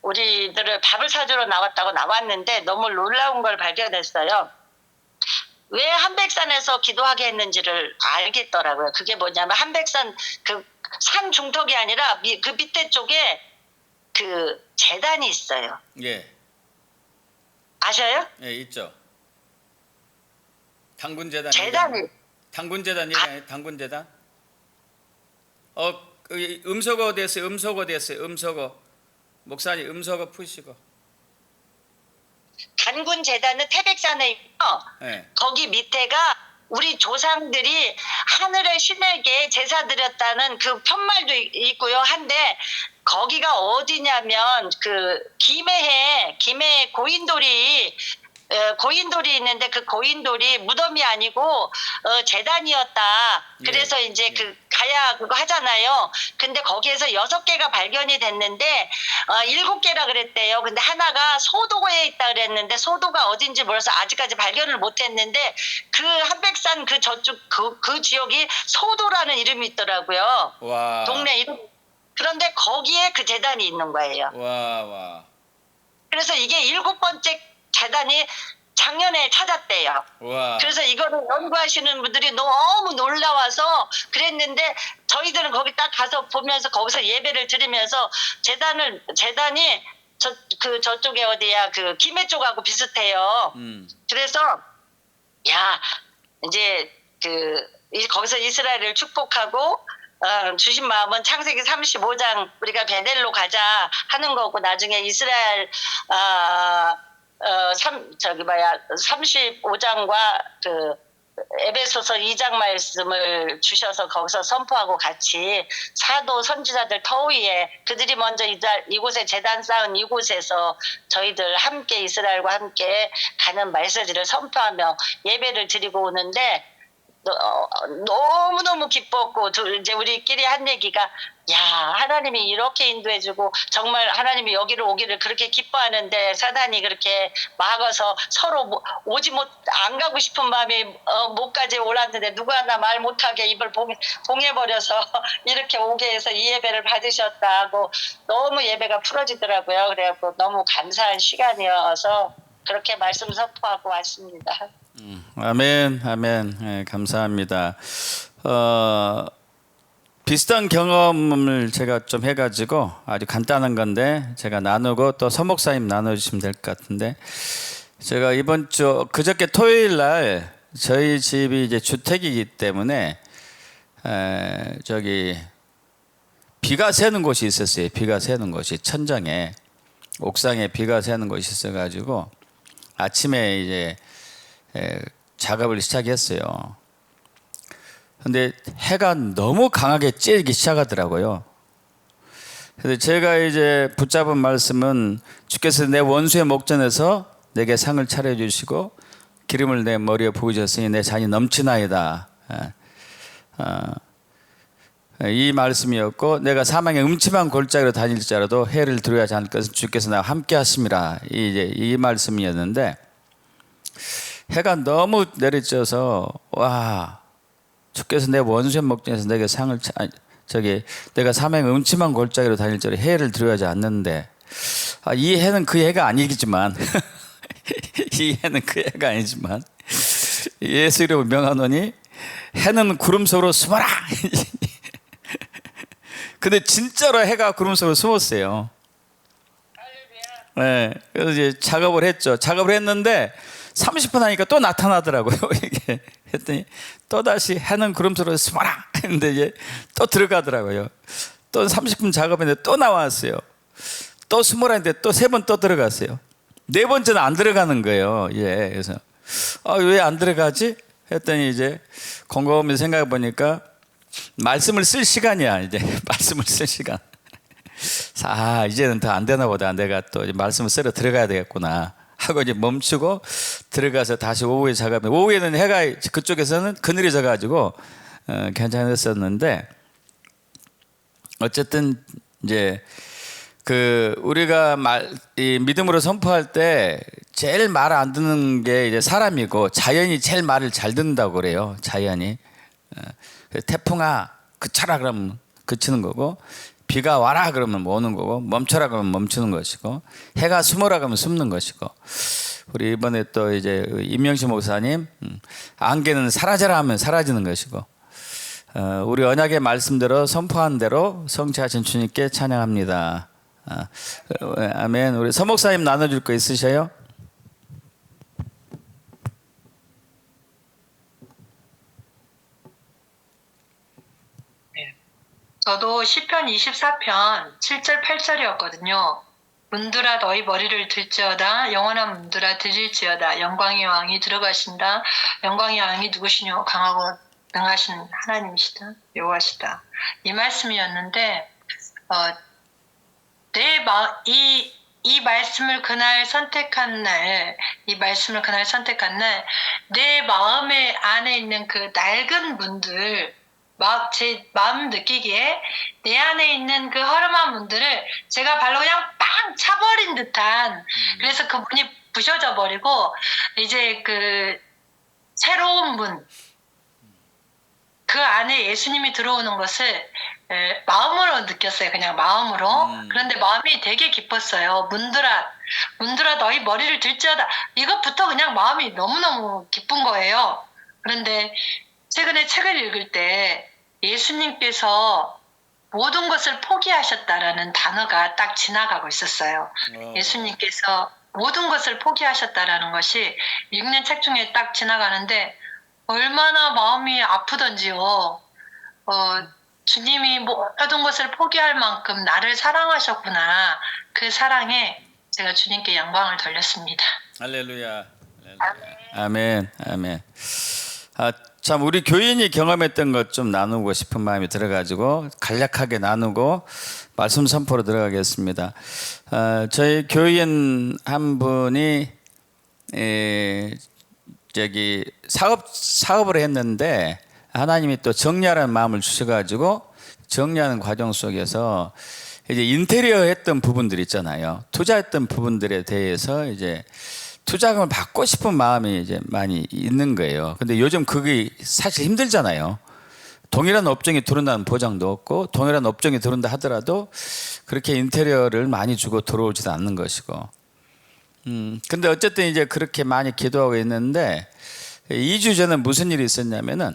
우리들을 밥을 사주러 나왔다고 나왔는데 너무 놀라운 걸 발견했어요. 왜 한백산에서 기도하게 했는지를 알겠더라고요. 그게 뭐냐면 한백산 산 중턱이 아니라 그 밑에 쪽에 재단이 있어요. 예, 아셔요? 예, 있죠. 당군재단. 재단이. 당군재단 얘기 당군재단. 음소거 됐어요. 음소거. 목사님 음소거 푸시고. 단군 재단은 태백산에 있고 예. 거기 밑에가 우리 조상들이 하늘의 신에게 제사 드렸다는 그 편말도 있고요. 한데 거기가 어디냐면 김해에 고인돌이 있는데 그 고인돌이 무덤이 아니고 재단이었다. 그래서 예. 이제 가야 그거 하잖아요. 근데 거기에서 6개가 발견이 됐는데 7개라 그랬대요. 근데 하나가 소도에 있다 그랬는데 소도가 어딘지 몰라서 아직까지 발견을 못했는데 그 한백산 저쪽 그 지역이 소도라는 이름이 있더라고요. 와. 동네 이름. 그런데 거기에 그 재단이 있는 거예요. 와. 그래서 이게 7번째 재단이 작년에 찾았대요. 와. 그래서 이거를 연구하시는 분들이 너무 놀라워서 그랬는데 저희들은 거기 딱 가서 보면서 거기서 예배를 드리면서 재단이 저쪽에 어디야 김해 쪽하고 비슷해요. 그래서 야 이제 거기서 이스라엘을 축복하고 주신 마음은 창세기 35장 우리가 베델로 가자 하는 거고 나중에 이스라엘 35장과 에베소서 2장 말씀을 주셔서 거기서 선포하고 같이 사도 선지자들 터위에 그들이 먼저 이곳에 재단 쌓은 이곳에서 저희들 함께 이스라엘과 함께 가는 메시지를 선포하며 예배를 드리고 오는데 너무너무 기뻤고 이제 우리끼리 한 얘기가 야 하나님이 이렇게 인도해주고 정말 하나님이 여기를 오기를 그렇게 기뻐하는데 사단이 그렇게 막아서 서로 안 가고 싶은 마음이 목까지 올랐는데 누구 하나 말 못하게 입을 봉해버려서 이렇게 오게 해서 이 예배를 받으셨다 하고 너무 예배가 풀어지더라고요. 그래갖고 너무 감사한 시간이어서 그렇게 말씀 선포하고 왔습니다. 아멘. 예, 감사합니다. 비슷한 경험을 제가 좀 해가지고 아주 간단한 건데 제가 나누고 또 서목사님 나눠주시면 될 것 같은데 제가 그저께 토요일 날 저희 집이 이제 주택이기 때문에 비가 새는 곳이 있었어요. 비가 새는 곳이 천장에 옥상에 비가 새는 곳이 있어가지고 아침에 이제 작업을 시작했어요. 근데 해가 너무 강하게 찌르기 시작하더라고요. 그래서 제가 이제 붙잡은 말씀은 주께서 내 원수의 목전에서 내게 상을 차려주시고 기름을 내 머리에 부으셨으니 내 잔이 넘치나이다. 이 말씀이었고 내가 사망의 음침한 골짜기로 다닐지라도 해를 두려워하지 않을 것은 주께서 나와 함께 하심이라. 이 말씀이었는데 해가 너무 내리쬐서 와 주께서 내 원수의 목전에서 내게 내가 사망의 음침한 골짜기로 다닐지라도 해를 두려워하지 않는데 이 해는 그 해가 아니지만 이 해는 그 해가 아니지만 예수 이름으로 명하노니 해는 구름 속으로 숨어라. 근데 진짜로 해가 구름 속으로 숨었어요. 네, 그래서 이제 작업을 했죠. 작업을 했는데 30분 하니까 또 나타나더라고요. 이게 했더니 또 다시 해는 구름 속으로 숨어라. 근데 이제 또 들어가더라고요. 또 30분 작업했는데 또 나왔어요. 또 숨어라 했는데 또 3번 또 들어갔어요. 4번째는 안 들어가는 거예요. 예, 그래서 왜 안 들어가지? 했더니 이제 곰곰이 생각해 보니까 말씀을 쓸 시간이야. 이제 말씀을 쓸 시간. 이제는 더 안 되나 보다. 내가 또 말씀을 쓰러 들어가야 되겠구나 하고 이제 멈추고 들어가서 다시 오후에 작업해. 오후에는 해가 그쪽에서는 그늘이 져가지고 괜찮았었는데 어쨌든 이제 우리가 이 믿음으로 선포할 때 제일 말 안 듣는 게 이제 사람이고 자연이 제일 말을 잘 듣는다고 그래요. 자연이. 태풍아 그쳐라 그러면 그치는 거고, 비가 와라 그러면 오는 거고, 멈춰라 그러면 멈추는 것이고, 해가 숨어라 그러면 숨는 것이고. 우리 이번에 또 이제 임명식 목사님 안개는 사라져라 하면 사라지는 것이고, 우리 언약의 말씀대로 선포한 대로 성취하신 주님께 찬양합니다. 아멘. 우리 서 목사님 나눠줄 거 있으셔요? 저도 시편 24편 7절 8절이었거든요. 문들아 너희 머리를 들지어다, 영원한 문들아 들릴지어다. 영광의 왕이 들어가신다. 영광의 왕이 누구시뇨? 강하고 능하신 하나님이시다. 여호와시다. 이 말씀이었는데 이 말씀을 그날 선택한 날, 내 마음의 안에 있는 그 낡은 문들, 제 마음 느끼기에 내 안에 있는 그 허름한 문들을 제가 발로 그냥 빵 차버린 듯한, 그래서 그 문이 부셔져 버리고 이제 그 새로운 문, 그 안에 예수님이 들어오는 것을 마음으로 느꼈어요. 그냥 마음으로. 그런데 마음이 되게 기뻤어요. 문들아 너희 머리를 들지어다. 이것부터 그냥 마음이 너무너무 기쁜 거예요. 그런데 최근에 책을 읽을 때 예수님께서 모든 것을 포기하셨다라는 단어가 딱 지나가고 있었어요. 예수님께서 모든 것을 포기하셨다라는 것이 읽는 책 중에 딱 지나가는데 얼마나 마음이 아프던지요. 주님이 모든 것을 포기할 만큼 나를 사랑하셨구나. 그 사랑에 제가 주님께 영광을 돌렸습니다. 할렐루야. 아멘. 아멘. 참 우리 교인이 경험했던 것 좀 나누고 싶은 마음이 들어가지고 간략하게 나누고 말씀 선포로 들어가겠습니다. 저희 교인 한 분이 사업을 했는데 하나님이 또 정리하라는 마음을 주셔가지고 정리하는 과정 속에서 이제 인테리어 했던 부분들 있잖아요. 투자했던 부분들에 대해서 이제 투자금을 받고 싶은 마음이 이제 많이 있는 거예요. 근데 요즘 그게 사실 힘들잖아요. 동일한 업종이 들어온다는 보장도 없고, 동일한 업종이 들어온다 하더라도 그렇게 인테리어를 많이 주고 들어오지도 않는 것이고. 근데 어쨌든 이제 그렇게 많이 기도하고 있는데 2주 전에 무슨 일이 있었냐면은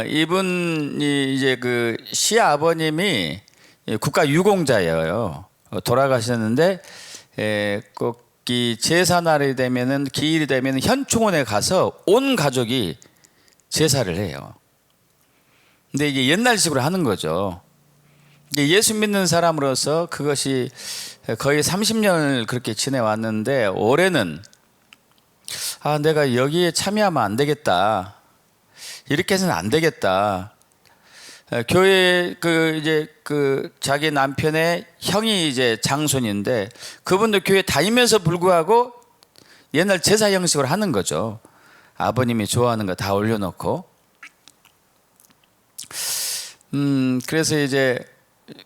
이분이 이제 그 시아버님이 국가 유공자예요. 돌아가셨는데 꼭 이 제사날이 되면은, 기일이 되면은 현충원에 가서 온 가족이 제사를 해요. 근데 이게 옛날식으로 하는 거죠. 이제 예수 믿는 사람으로서 그것이 거의 30년을 그렇게 지내왔는데 올해는 내가 여기에 참여하면 안 되겠다. 이렇게 해서는 안 되겠다. 교회 자기 남편의 형이 이제 장손인데 그분도 교회 다니면서 불구하고 옛날 제사 형식으로 하는 거죠. 아버님이 좋아하는 거 다 올려놓고. 그래서 이제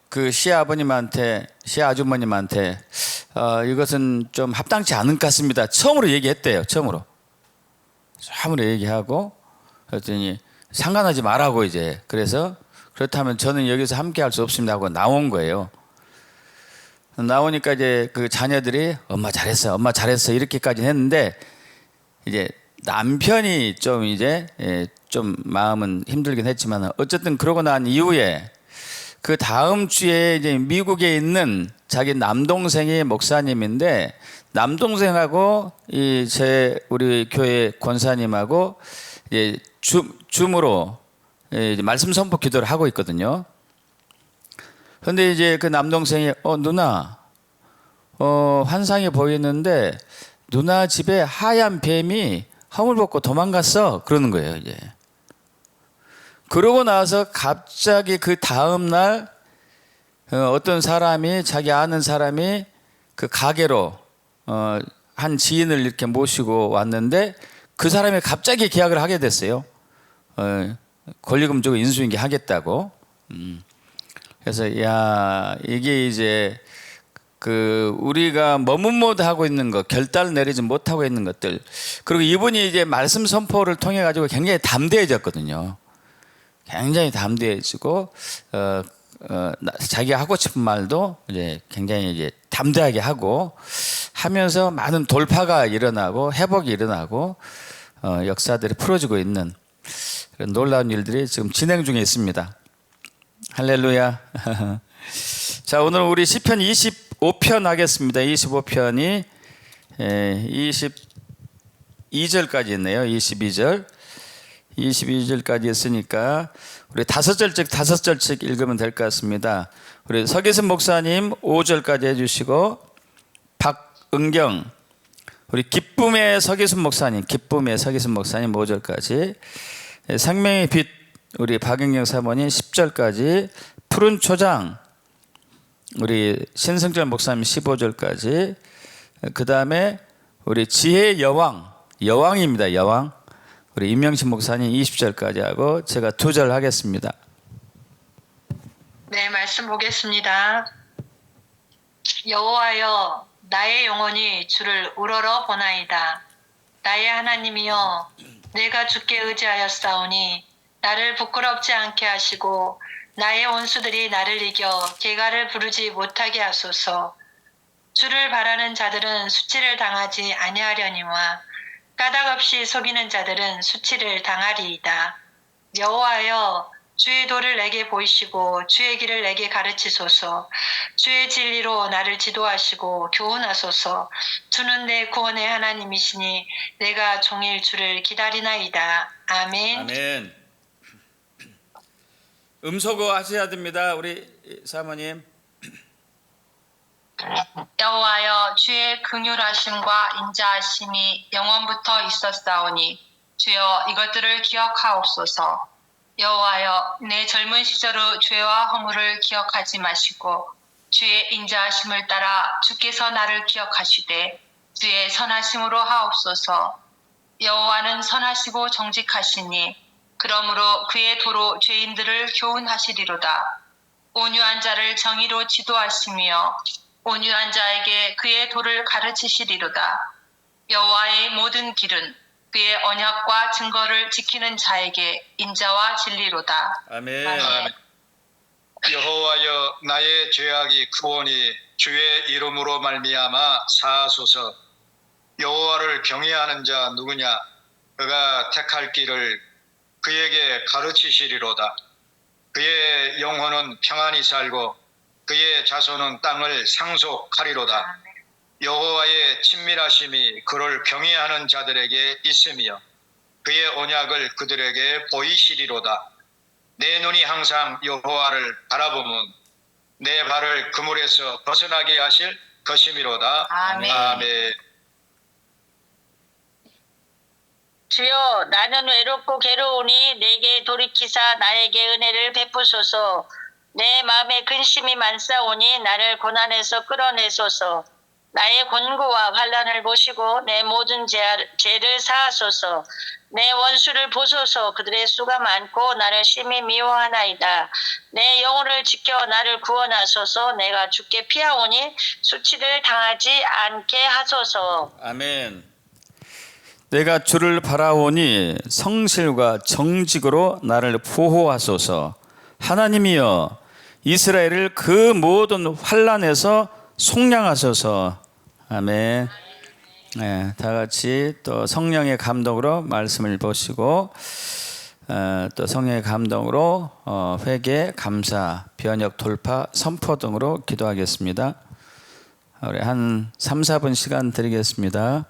그 시아주머님한테 이것은 좀 합당치 않은 것 같습니다. 처음으로 얘기했대요. 처음으로 얘기하고 그랬더니 상관하지 말라고 이제. 그래서 그렇다면 저는 여기서 함께 할 수 없습니다 하고 나온 거예요. 나오니까 이제 그 자녀들이 엄마 잘했어 이렇게까지 했는데 이제 남편이 좀 이제 좀 마음은 힘들긴 했지만 어쨌든 그러고 난 이후에 그 다음 주에 이제 미국에 있는 자기 남동생이 목사님인데 남동생하고 우리 교회 권사님하고 이제 줌으로 이제 말씀 선포 기도를 하고 있거든요. 그런데 이제 그 남동생이 누나 환상이 보이는데 누나 집에 하얀 뱀이 허물 벗고 도망갔어 그러는 거예요. 이제 그러고 나서 갑자기 그 다음 날 어떤 사람이, 자기 아는 사람이 그 가게로 한 지인을 이렇게 모시고 왔는데 그 사람이 갑자기 계약을 하게 됐어요. 권리금 주고 인수인계 하겠다고. 그래서 야 이게 이제 그 우리가 머뭇머뭇 하고 있는 것, 결단을 내리지 못하고 있는 것들, 그리고 이분이 이제 말씀 선포를 통해 가지고 굉장히 담대해졌거든요. 굉장히 담대해지고 자기가 하고 싶은 말도 이제 굉장히 이제 담대하게 하고 하면서 많은 돌파가 일어나고 회복이 일어나고 역사들이 풀어지고 있는 그런 놀라운 일들이 지금 진행 중에 있습니다. 할렐루야. 자, 오늘 우리 시편 25편 하겠습니다. 25편이 22절까지 있네요. 22절까지 있으니까 우리 다섯 절씩 읽으면 될 것 같습니다. 우리 서기순 목사님 5절까지 해주시고, 박은경 우리 기쁨의 서기순 목사님 5절까지, 생명의 빛 우리 박은경 사모님 10절까지, 푸른 초장 우리 신승철 목사님 15절까지, 그 다음에 우리 지혜의 여왕입니다. 여왕 우리 임명신 목사님 20절까지 하고 제가 2절 하겠습니다. 네, 말씀 보겠습니다. 여호와여, 나의 영혼이 주를 우러러 보나이다. 나의 하나님이여, 내가 주께 의지하였사오니 나를 부끄럽지 않게 하시고 나의 원수들이 나를 이겨 개가를 부르지 못하게 하소서. 주를 바라는 자들은 수치를 당하지 아니하려니와 까닭 없이 속이는 자들은 수치를 당하리이다. 여호와여, 주의 도를 내게 보이시고 주의 길을 내게 가르치소서. 주의 진리로 나를 지도하시고 교훈하소서. 주는 내 구원의 하나님이시니 내가 종일 주를 기다리나이다. 아멘. 아멘. 음소거 하셔야 됩니다. 우리 사모님. 여호와여, 주의 긍휼하심과 인자하심이 영원부터 있었사오니 주여 이것들을 기억하옵소서. 여호와여, 내 젊은 시절의 죄와 허물을 기억하지 마시고 주의 인자하심을 따라 주께서 나를 기억하시되 주의 선하심으로 하옵소서. 여호와는 선하시고 정직하시니 그러므로 그의 도로 죄인들을 교훈하시리로다. 온유한 자를 정의로 지도하시며 온유한 자에게 그의 도를 가르치시리로다. 여호와의 모든 길은 그의 언약과 증거를 지키는 자에게 인자와 진리로다. 아멘. 아멘. 여호와여, 나의 죄악이 크오니 주의 이름으로 말미암아 사하소서. 여호와를 경외하는 자 누구냐? 그가 택할 길을 그에게 가르치시리로다. 그의 영혼은 평안히 살고 그의 자손은 땅을 상속하리로다. 여호와의 친밀하심이 그를 경외하는 자들에게 있으며 그의 언약을 그들에게 보이시리로다. 내 눈이 항상 여호와를 바라보면 내 발을 그물에서 벗어나게 하실 것이미로다. 아멘. 아멘. 주여, 나는 외롭고 괴로우니 내게 돌이키사 나에게 은혜를 베푸소서. 내 마음에 근심이 많사오니 나를 고난에서 끌어내소서. 나의 곤고와 환난을 보시고 내 모든 죄를 사하소서. 내 원수를 보소서. 그들의 수가 많고 나를 심히 미워하나이다. 내 영혼을 지켜 나를 구원하소서. 내가 주께 피하오니 수치를 당하지 않게 하소서. 아멘. 내가 주를 바라오니 성실과 정직으로 나를 보호하소서. 하나님이여, 이스라엘을 그 모든 환난에서 속량하소서. 아멘. 네, 다 같이 또 성령의 감동으로 말씀을 보시고 또 성령의 감동으로 회개, 감사, 변역, 돌파, 선포 등으로 기도하겠습니다. 우리 한 3, 4분 시간 드리겠습니다.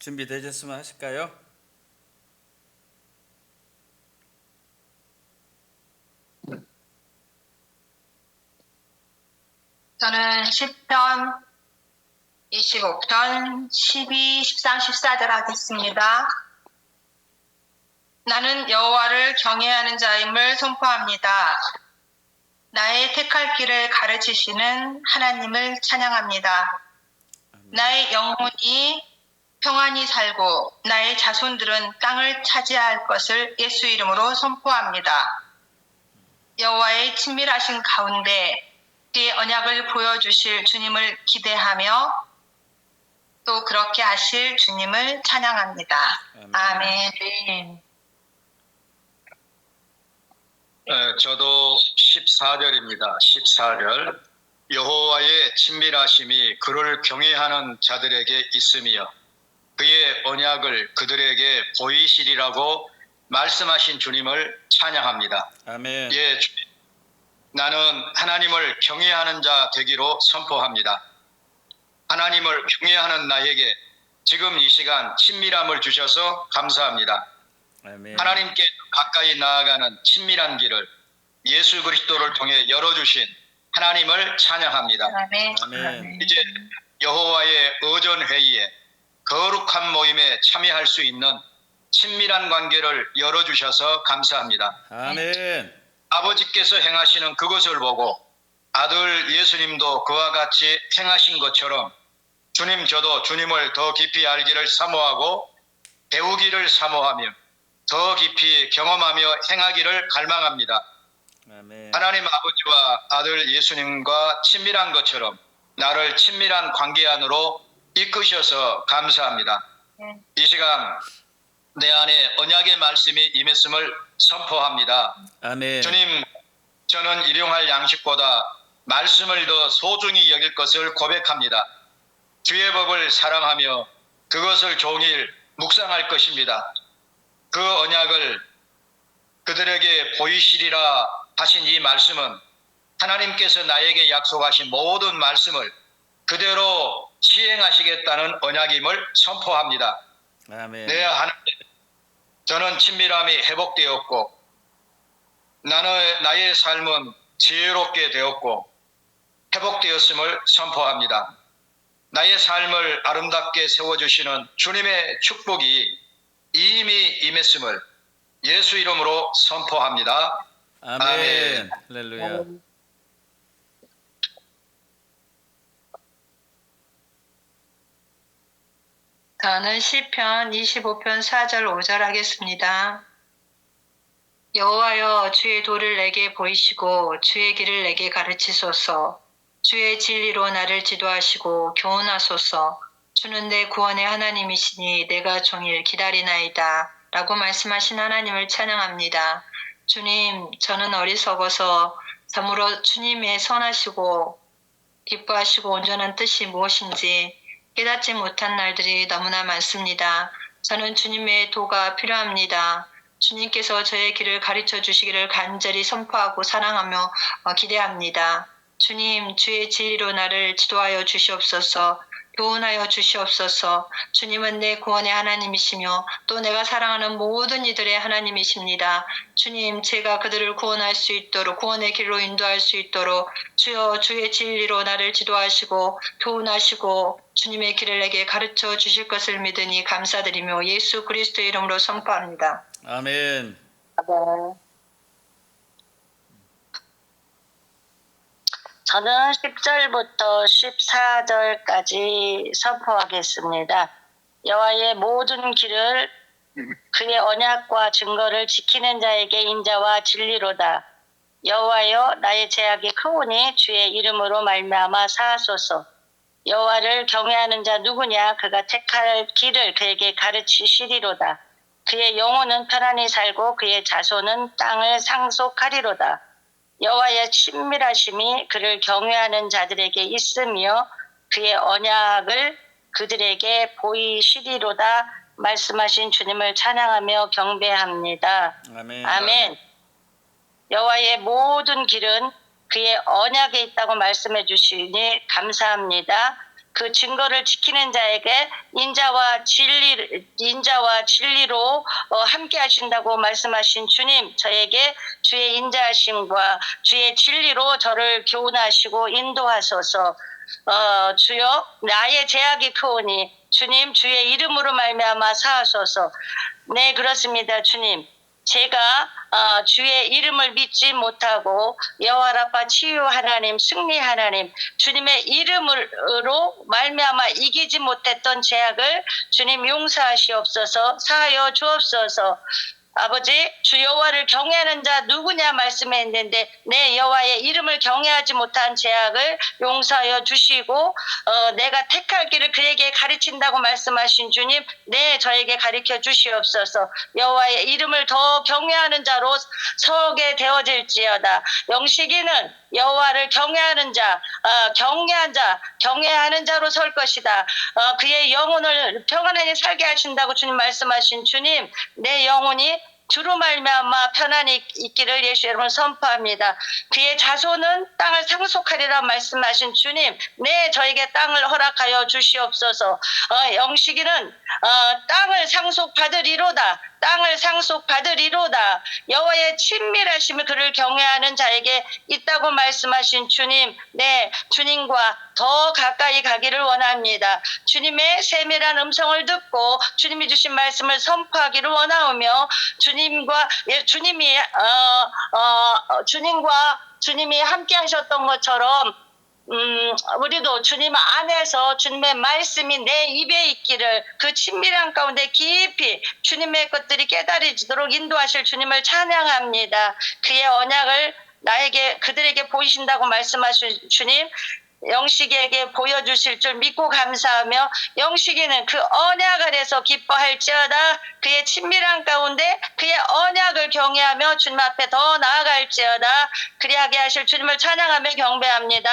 준비되셨으면 하실까요? 저는 10편, 25편, 12, 13, 14절 하겠습니다. 나는 여호와를 경외하는 자임을 선포합니다. 나의 택할 길을 가르치시는 하나님을 찬양합니다. 나의 영혼이 평안히 살고 나의 자손들은 땅을 차지할 것을 예수 이름으로 선포합니다. 여호와의 친밀하신 가운데 그의 언약을 보여주실 주님을 기대하며 또 그렇게 하실 주님을 찬양합니다. 아멘. 저도 14절입니다. 14절. 여호와의 친밀하심이 그를 경외하는 자들에게 있으며 그의 언약을 그들에게 보이시리라고 말씀하신 주님을 찬양합니다. 아멘. 예, 나는 하나님을 경외하는 자 되기로 선포합니다. 하나님을 경외하는 나에게 지금 이 시간 친밀함을 주셔서 감사합니다. 아멘. 하나님께 가까이 나아가는 친밀한 길을 예수 그리스도를 통해 열어주신 하나님을 찬양합니다. 아멘. 아멘. 이제 여호와의 의전 회의에 거룩한 모임에 참여할 수 있는 친밀한 관계를 열어주셔서 감사합니다. 아멘. 아버지께서 행하시는 그것을 보고 아들 예수님도 그와 같이 행하신 것처럼 주님, 저도 주님을 더 깊이 알기를 사모하고 배우기를 사모하며 더 깊이 경험하며 행하기를 갈망합니다. 아멘. 하나님 아버지와 아들 예수님과 친밀한 것처럼 나를 친밀한 관계 안으로 이끄셔서 감사합니다. 이 시간 내 안에 언약의 말씀이 임했음을 선포합니다. 아멘. 주님, 저는 일용할 양식보다 말씀을 더 소중히 여길 것을 고백합니다. 주의 법을 사랑하며 그것을 종일 묵상할 것입니다. 그 언약을 그들에게 보이시리라 하신 이 말씀은 하나님께서 나에게 약속하신 모든 말씀을 그대로 시행하시겠다는 언약임을 선포합니다. 아멘. 네, 하나님, 저는 친밀함이 회복되었고 나의 삶은 지혜롭게 되었고 회복되었음을 선포합니다. 나의 삶을 아름답게 세워주시는 주님의 축복이 이미 임했음을 예수 이름으로 선포합니다. 아멘. 아멘. 할렐루야. 저는 시편 25편 4절 5절 하겠습니다. 여호와여 주의 도를 내게 보이시고 주의 길을 내게 가르치소서. 주의 진리로 나를 지도하시고 교훈하소서. 주는 내 구원의 하나님이시니 내가 종일 기다리나이다. 라고 말씀하신 하나님을 찬양합니다. 주님, 저는 어리석어서 참으로 주님의 선하시고 기뻐하시고 온전한 뜻이 무엇인지 깨닫지 못한 날들이 너무나 많습니다. 저는 주님의 도가 필요합니다. 주님께서 저의 길을 가르쳐 주시기를 간절히 선포하고 사랑하며 기대합니다. 주님, 주의 진리로 나를 지도하여 주시옵소서. 교훈하여 주시옵소서. 주님은 내 구원의 하나님이시며 또 내가 사랑하는 모든 이들의 하나님이십니다. 주님, 제가 그들을 구원할 수 있도록 구원의 길로 인도할 수 있도록 주여 주의 진리로 나를 지도하시고 교훈하시고 주님의 길을 내게 가르쳐 주실 것을 믿으니 감사드리며 예수 그리스도의 이름으로 선포합니다. 아멘. 저는 10절부터 14절까지 선포하겠습니다. 여호와의 모든 길을 그의 언약과 증거를 지키는 자에게 인자와 진리로다. 여호와여 나의 죄악이 크오니 주의 이름으로 말미암아 사하소서. 여호와를 경외하는 자 누구냐? 그가 택할 길을 그에게 가르치시리로다. 그의 영혼은 편안히 살고 그의 자손은 땅을 상속하리로다. 여호와의 친밀하심이 그를 경외하는 자들에게 있으며 그의 언약을 그들에게 보이시리로다. 말씀하신 주님을 찬양하며 경배합니다. 아멘. 아멘. 여호와의 모든 길은 그의 언약에 있다고 말씀해 주시니 감사합니다. 그 증거를 지키는 자에게 인자와 진리로 함께 하신다고 말씀하신 주님, 저에게 주의 인자하심과 주의 진리로 저를 교훈하시고 인도하소서. 주여, 나의 죄악이 크오니 주님 주의 이름으로 말미암아 사하소서. 네, 그렇습니다. 주님, 제가 주의 이름을 믿지 못하고 여호와 라파 치유 하나님, 승리 하나님, 주님의 이름으로 말미암아 이기지 못했던 죄악을 주님 용서하시옵소서. 사하여 주옵소서. 아버지, 주 여호와를 경외하는 자 누구냐 말씀했는데 내 여호와의 이름을 경외하지 못한 죄악을 용서하여 주시고 내가 택할 길을 그에게 가르친다고 말씀하신 주님, 네, 저에게 가르쳐 주시옵소서. 여호와의 이름을 더 경외하는 자로 서게 되어질지어다. 영식이는 여호와를 경외하는 자, 경외하는 자로 설 것이다. 그의 영혼을 평안하게 살게 하신다고 주님 말씀하신 주님, 내 영혼이 주로 말미암아 편안히 있기를 예수 이름으로 선포합니다. 그의 자손은 땅을 상속하리라 말씀하신 주님, 네, 저에게 땅을 허락하여 주시옵소서. 영식이는 땅을 상속받으리로다. 땅을 상속받으리로다. 여호와의 친밀하심을 그를 경외하는 자에게 있다고 말씀하신 주님, 네, 주님과 더 가까이 가기를 원합니다. 주님의 세밀한 음성을 듣고 주님이 주신 말씀을 선포하기를 원하오며 주님이 함께 하셨던 것처럼 우리도 주님 안에서 주님의 말씀이 내 입에 있기를, 그 친밀한 가운데 깊이 주님의 것들이 깨달아지도록 인도하실 주님을 찬양합니다. 그의 언약을 그들에게 보이신다고 말씀하신 주님, 영식이에게 보여주실 줄 믿고 감사하며 영식이는 그 언약 아래서 기뻐할지어다. 그의 친밀한 가운데 그의 언약을 경외하며 주님 앞에 더 나아갈지어다. 그리하게 하실 주님을 찬양하며 경배합니다.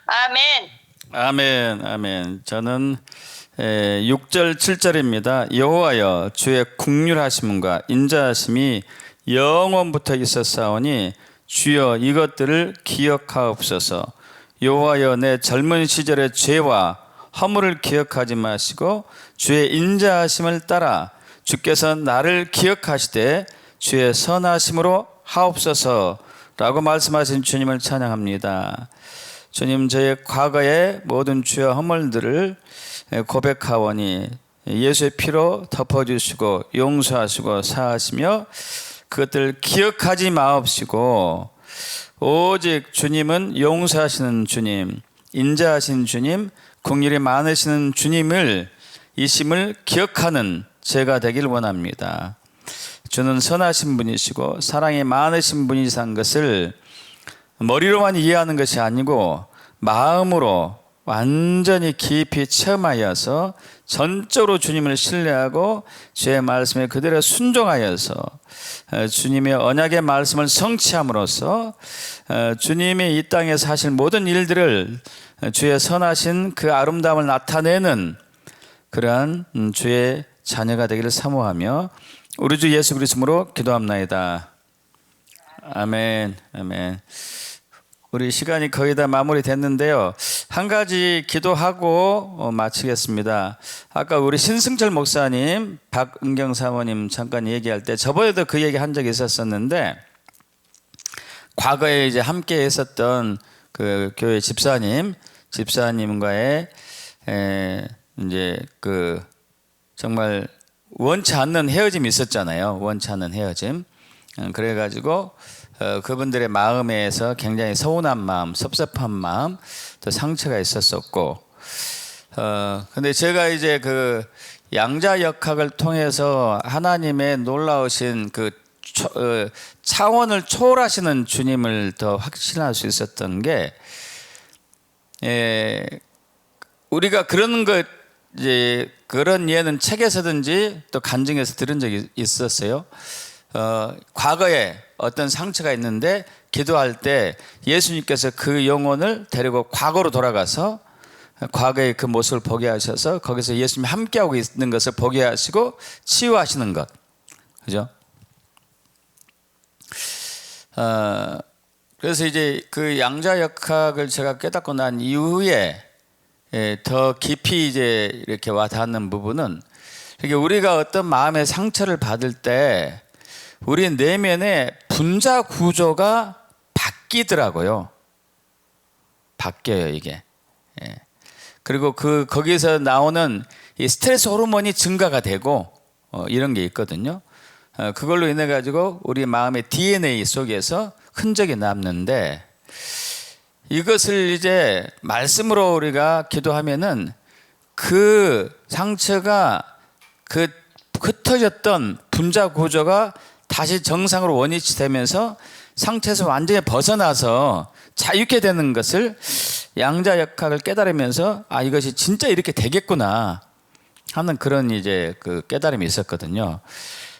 아멘. 아멘, 아멘. 저는 6절, 7절입니다. 여호와여, 주의 국률하심과 인자하심이 영원부터 있었사오니 주여 이것들을 기억하옵소서. 여호와여, 내 젊은 시절의 죄와 허물을 기억하지 마시고 주의 인자하심을 따라 주께서 나를 기억하시되 주의 선하심으로 하옵소서라고 말씀하신 주님을 찬양합니다. 주님, 저의 과거의 모든 죄와 허물들을 고백하오니 예수의 피로 덮어주시고 용서하시고 사하시며 그것들을 기억하지 마옵시고 오직 주님은 용서하시는 주님, 인자하신 주님, 긍휼이 많으시는 주님을 이심을 기억하는 제가 되길 원합니다. 주는 선하신 분이시고 사랑이 많으신 분이란 것을 머리로만 이해하는 것이 아니고 마음으로 완전히 깊이 체험하여서 전적으로 주님을 신뢰하고 주의 말씀에 그대로 순종하여서 주님의 언약의 말씀을 성취함으로써 주님이 이 땅에서 하실 모든 일들을 주의 선하신 그 아름다움을 나타내는 그러한 주의 자녀가 되기를 사모하며 우리 주 예수 그리스도로 기도합나이다. 아멘, 아멘. 우리 시간이 거의 다 마무리됐는데요. 한 가지 기도하고 마치겠습니다. 아까 우리 신승철 목사님, 박은경 사모님 잠깐 얘기할 때 저번에도 그 얘기 한 적이 있었었는데 과거에 이제 함께 했었던 그 교회 집사님과의 이제 그 정말 원치 않는 헤어짐이 있었잖아요. 원치 않는 헤어짐. 그래가지고 그분들의 마음에서 굉장히 서운한 마음, 섭섭한 마음, 또 상처가 있었었고, 근데 제가 이제 그 양자 역학을 통해서 하나님의 놀라우신 그 차원을 초월하시는 주님을 더 확신할 수 있었던 게, 우리가 그런 것 이제 그런 예는 책에서든지 또 간증에서 들은 적이 있었어요. 과거에 어떤 상처가 있는데 기도할 때 예수님께서 그 영혼을 데리고 과거로 돌아가서 과거의 그 모습을 보게 하셔서 거기서 예수님이 함께하고 있는 것을 보게 하시고 치유하시는 것, 그죠? 그래서 이제 그 양자역학을 제가 깨닫고 난 이후에 더 깊이 이제 이렇게 와 닿는 부분은 이게 우리가 어떤 마음의 상처를 받을 때 우리 내면의 분자 구조가 바뀌더라고요. 바뀌어요, 이게. 예. 그리고 거기서 나오는 이 스트레스 호르몬이 증가가 되고 이런 게 있거든요. 그걸로 인해 가지고 우리 마음의 DNA 속에서 흔적이 남는데 이것을 이제 말씀으로 우리가 기도하면은 그 상처가 그 흩어졌던 분자 구조가 다시 정상으로 원위치 되면서 상처에서 완전히 벗어나서 자유케 되는 것을 양자역학을 깨달으면서 아 이것이 진짜 이렇게 되겠구나 하는 그런 이제 그 깨달음이 있었거든요.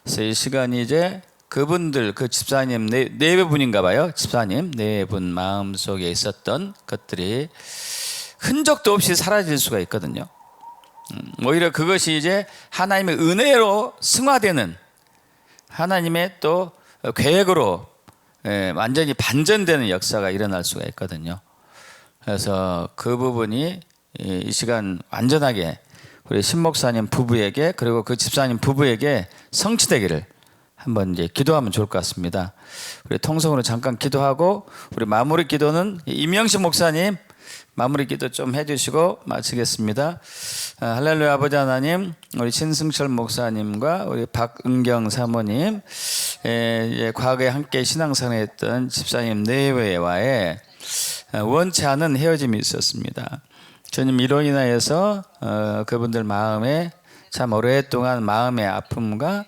그래서 이 시간이 이제 그분들 그 집사님 네 분인가 봐요. 집사님 네 분 마음속에 있었던 것들이 흔적도 없이 사라질 수가 있거든요. 오히려 그것이 이제 하나님의 은혜로 승화되는 하나님의 또 계획으로 완전히 반전되는 역사가 일어날 수가 있거든요. 그래서 그 부분이 이 시간 완전하게 우리 신목사님 부부에게 그리고 그 집사님 부부에게 성취되기를 한번 이제 기도하면 좋을 것 같습니다. 우리 통성으로 잠깐 기도하고 우리 마무리 기도는 임영식 목사님 마무리 기도 좀 해주시고 마치겠습니다. 할렐루야. 아버지 하나님, 우리 신승철 목사님과 우리 박은경 사모님, 과거에 함께 신앙생활했던 집사님 내외와의 원치 않은 헤어짐이 있었습니다. 주님 이로 인하여서 그분들 마음에 참 오랫동안 마음의 아픔과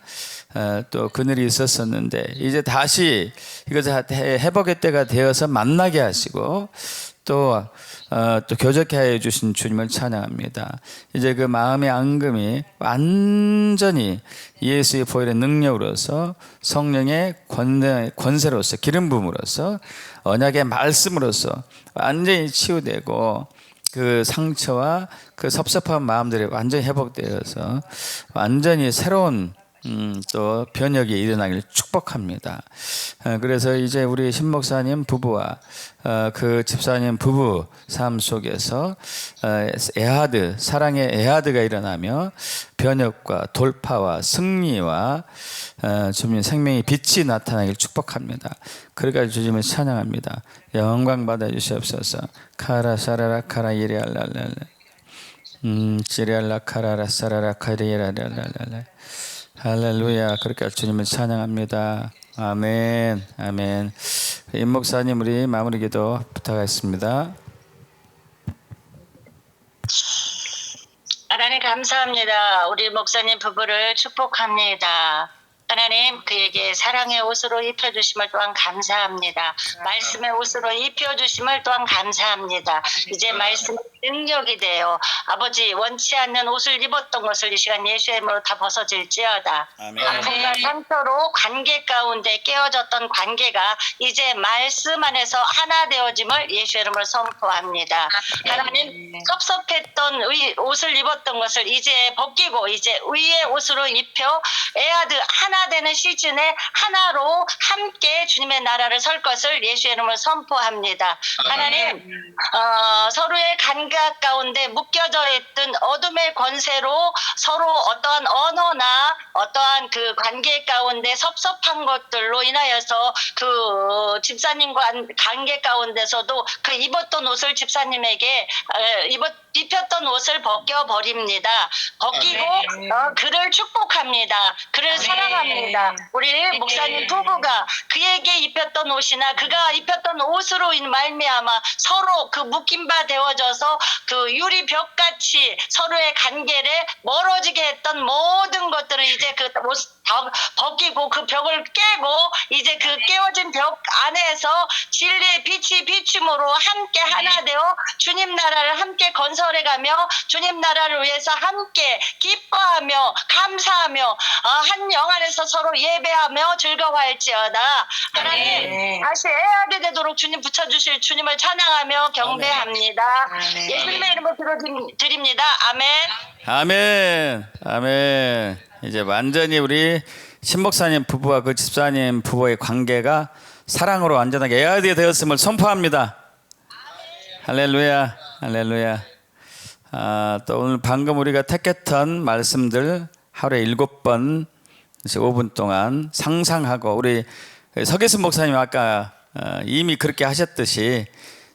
또 그늘이 있었었는데 이제 다시 이것을 회복의 때가 되어서 만나게 하시고 또 교제케 하여 주신 주님을 찬양합니다. 이제 그 마음의 앙금이 완전히 예수의 보혈의 능력으로서 성령의 권세로서 기름 부음으로써 언약의 말씀으로서 완전히 치유되고 그 상처와 그 섭섭한 마음들이 완전히 회복되어서 완전히 새로운 또 변혁이 일어나기를 축복합니다. 그래서 이제 우리 신목사님 부부와 그 집사님 부부 삶 속에서 에하드, 사랑의 에하드가 일어나며 변혁과 돌파와 승리와 주님 생명의 빛이 나타나기를 축복합니다. 그러니까 주님을 찬양합니다. 영광 받아 주시옵소서. 카라 사라라 카라 이리알랄랄라 지리알라 카라라 사라라 카리알랄랄라 할렐루야. 그렇게 주님을 찬양합니다. 아멘. 아멘. 임 목사님 우리 마무리 기도 부탁하겠습니다. 하나님 감사합니다. 우리 목사님 부부를 축복합니다. 하나님 그에게 사랑의 옷으로 입혀주심을 또한 감사합니다. 말씀의 옷으로 입혀주심을 또한 감사합니다. 이제 말씀의 능력이 되어 아버지 원치 않는 옷을 입었던 것을 이 시간 예수의 이름으로 다 벗어질지어다. 아픔과 상처로 관계 가운데 깨어졌던 관계가 이제 말씀 안에서 하나 되어짐을 예수의 이름으로 선포합니다. 하나님 섭섭했던 옷을 입었던 것을 이제 벗기고 이제 의의 옷으로 입혀 에아드 하나 되는 시즌에 하나로 함께 주님의 나라를 설 것을 예수의 이름으로 선포합니다. 하나님 서로의 감각 가운데 묶여져 있던 어둠의 권세로 서로 어떠한 언어나 어떠한 그 관계 가운데 섭섭한 것들로 인하여서 그 집사님과 관계 가운데서도 그 입었던 옷을 집사님에게 입혔던 옷을 벗겨버립니다. 벗기고 그를 축복합니다. 그를 사랑합니다. 우리 목사님 부부가 그에게 입혔던 옷이나 그가 입혔던 옷으로 말미암아 서로 그 묶인 바 되어져서 그 유리벽같이 서로의 관계를 멀어지게 했던 모든 것들을 이제 그 옷 벗기고 그 벽을 깨고 이제 그 깨어진 벽 안에서 진리의 빛이 비춤으로 함께 하나 되어 주님 나라를 함께 건설해가며 주님 나라를 위해서 함께 기뻐하며 감사하며 한 영 안에서 서로 예배하며 즐거워할지어다. 하나님 다시 애하게 되도록 주님 붙여주실 주님을 찬양하며 경배합니다. 예수님의 이름으로 드립니다. 아멘. 아멘. 아멘. 이제 완전히 우리 신목사님 부부와 그 집사님 부부의 관계가 사랑으로 완전하게 에아드가 되었음을 선포합니다. 할렐루야. 할렐루야. 또 오늘 방금 우리가 택했던 말씀들 하루에 7번 5분 동안 상상하고, 우리 서계순 목사님 아까 이미 그렇게 하셨듯이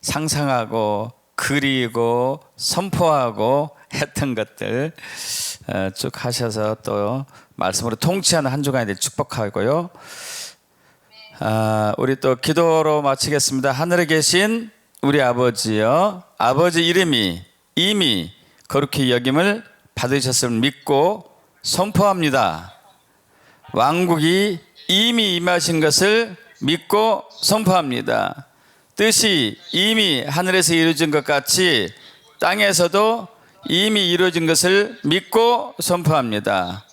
상상하고 그리고 선포하고 했던 것들 쭉 하셔서 또 말씀으로 통치하는 한 주간이 되길 축복하고요. 우리 또 기도로 마치겠습니다. 하늘에 계신 우리 아버지여, 아버지 이름이 이미 거룩히 여김을 받으셨음을 믿고 선포합니다. 왕국이 이미 임하신 것을 믿고 선포합니다. 뜻이 이미 하늘에서 이루어진 것 같이 땅에서도 이미 이루어진 것을 믿고 선포합니다.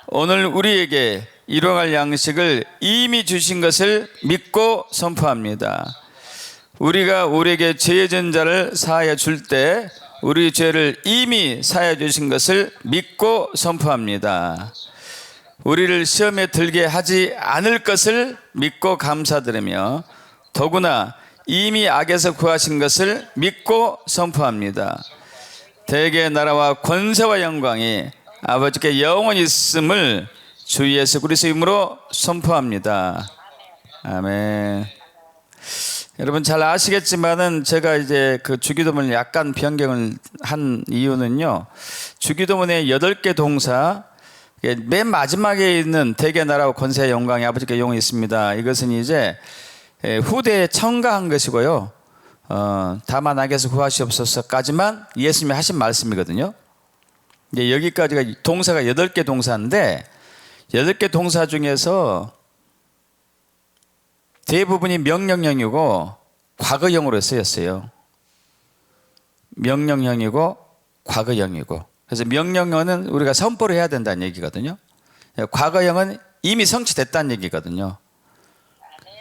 오늘 우리에게 일용할 양식을 이미 주신 것을 믿고 선포합니다. 우리가 우리에게 죄의 전자를 사하여 줄 때 우리 죄를 이미 사하여 주신 것을 믿고 선포합니다. 우리를 시험에 들게 하지 않을 것을 믿고 감사드리며 더구나 이미 악에서 구하신 것을 믿고 선포합니다. 대개 나라와 권세와 영광이 아버지께 영원히 있음을 주 예수 그리스도의 이름으로 선포합니다. 아멘. 여러분 잘 아시겠지만은 제가 이제 그 주기도문을 약간 변경을 한 이유는요, 주기도문의 8개 동사 맨 마지막에 있는 대개 나라와 권세의 영광이 아버지께 영원히 있습니다. 이것은 이제 후대에 첨가한 것이고요. 다만 악에서 구하시옵소서까지만 예수님이 하신 말씀이거든요. 이제 여기까지가 동사가 8개 동사인데 8개 동사 중에서 대부분이 명령형이고 과거형으로 쓰였어요. 명령형이고 과거형이고. 그래서 명령형은 우리가 선포를 해야 된다는 얘기거든요. 과거형은 이미 성취됐다는 얘기거든요.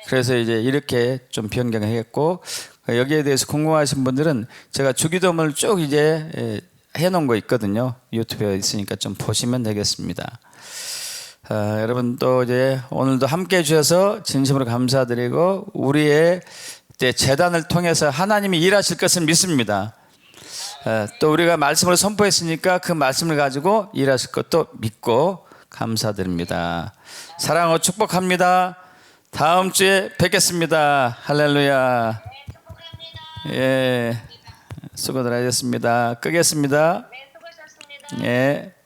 그래서 이제 이렇게 좀 변경을 했고, 여기에 대해서 궁금하신 분들은 제가 주기도문을 쭉 이제 해놓은 거 있거든요. 유튜브에 있으니까 좀 보시면 되겠습니다. 여러분 또 이제 오늘도 함께 해주셔서 진심으로 감사드리고, 우리의 이제 재단을 통해서 하나님이 일하실 것을 믿습니다. 또 우리가 말씀을 선포했으니까 그 말씀을 가지고 일하실 것도 믿고 감사드립니다. 사랑하고 축복합니다. 다음 주에 뵙겠습니다. 할렐루야. 예, 수고들 하셨습니다. 끄겠습니다. 네, 수고하셨습니다. 예.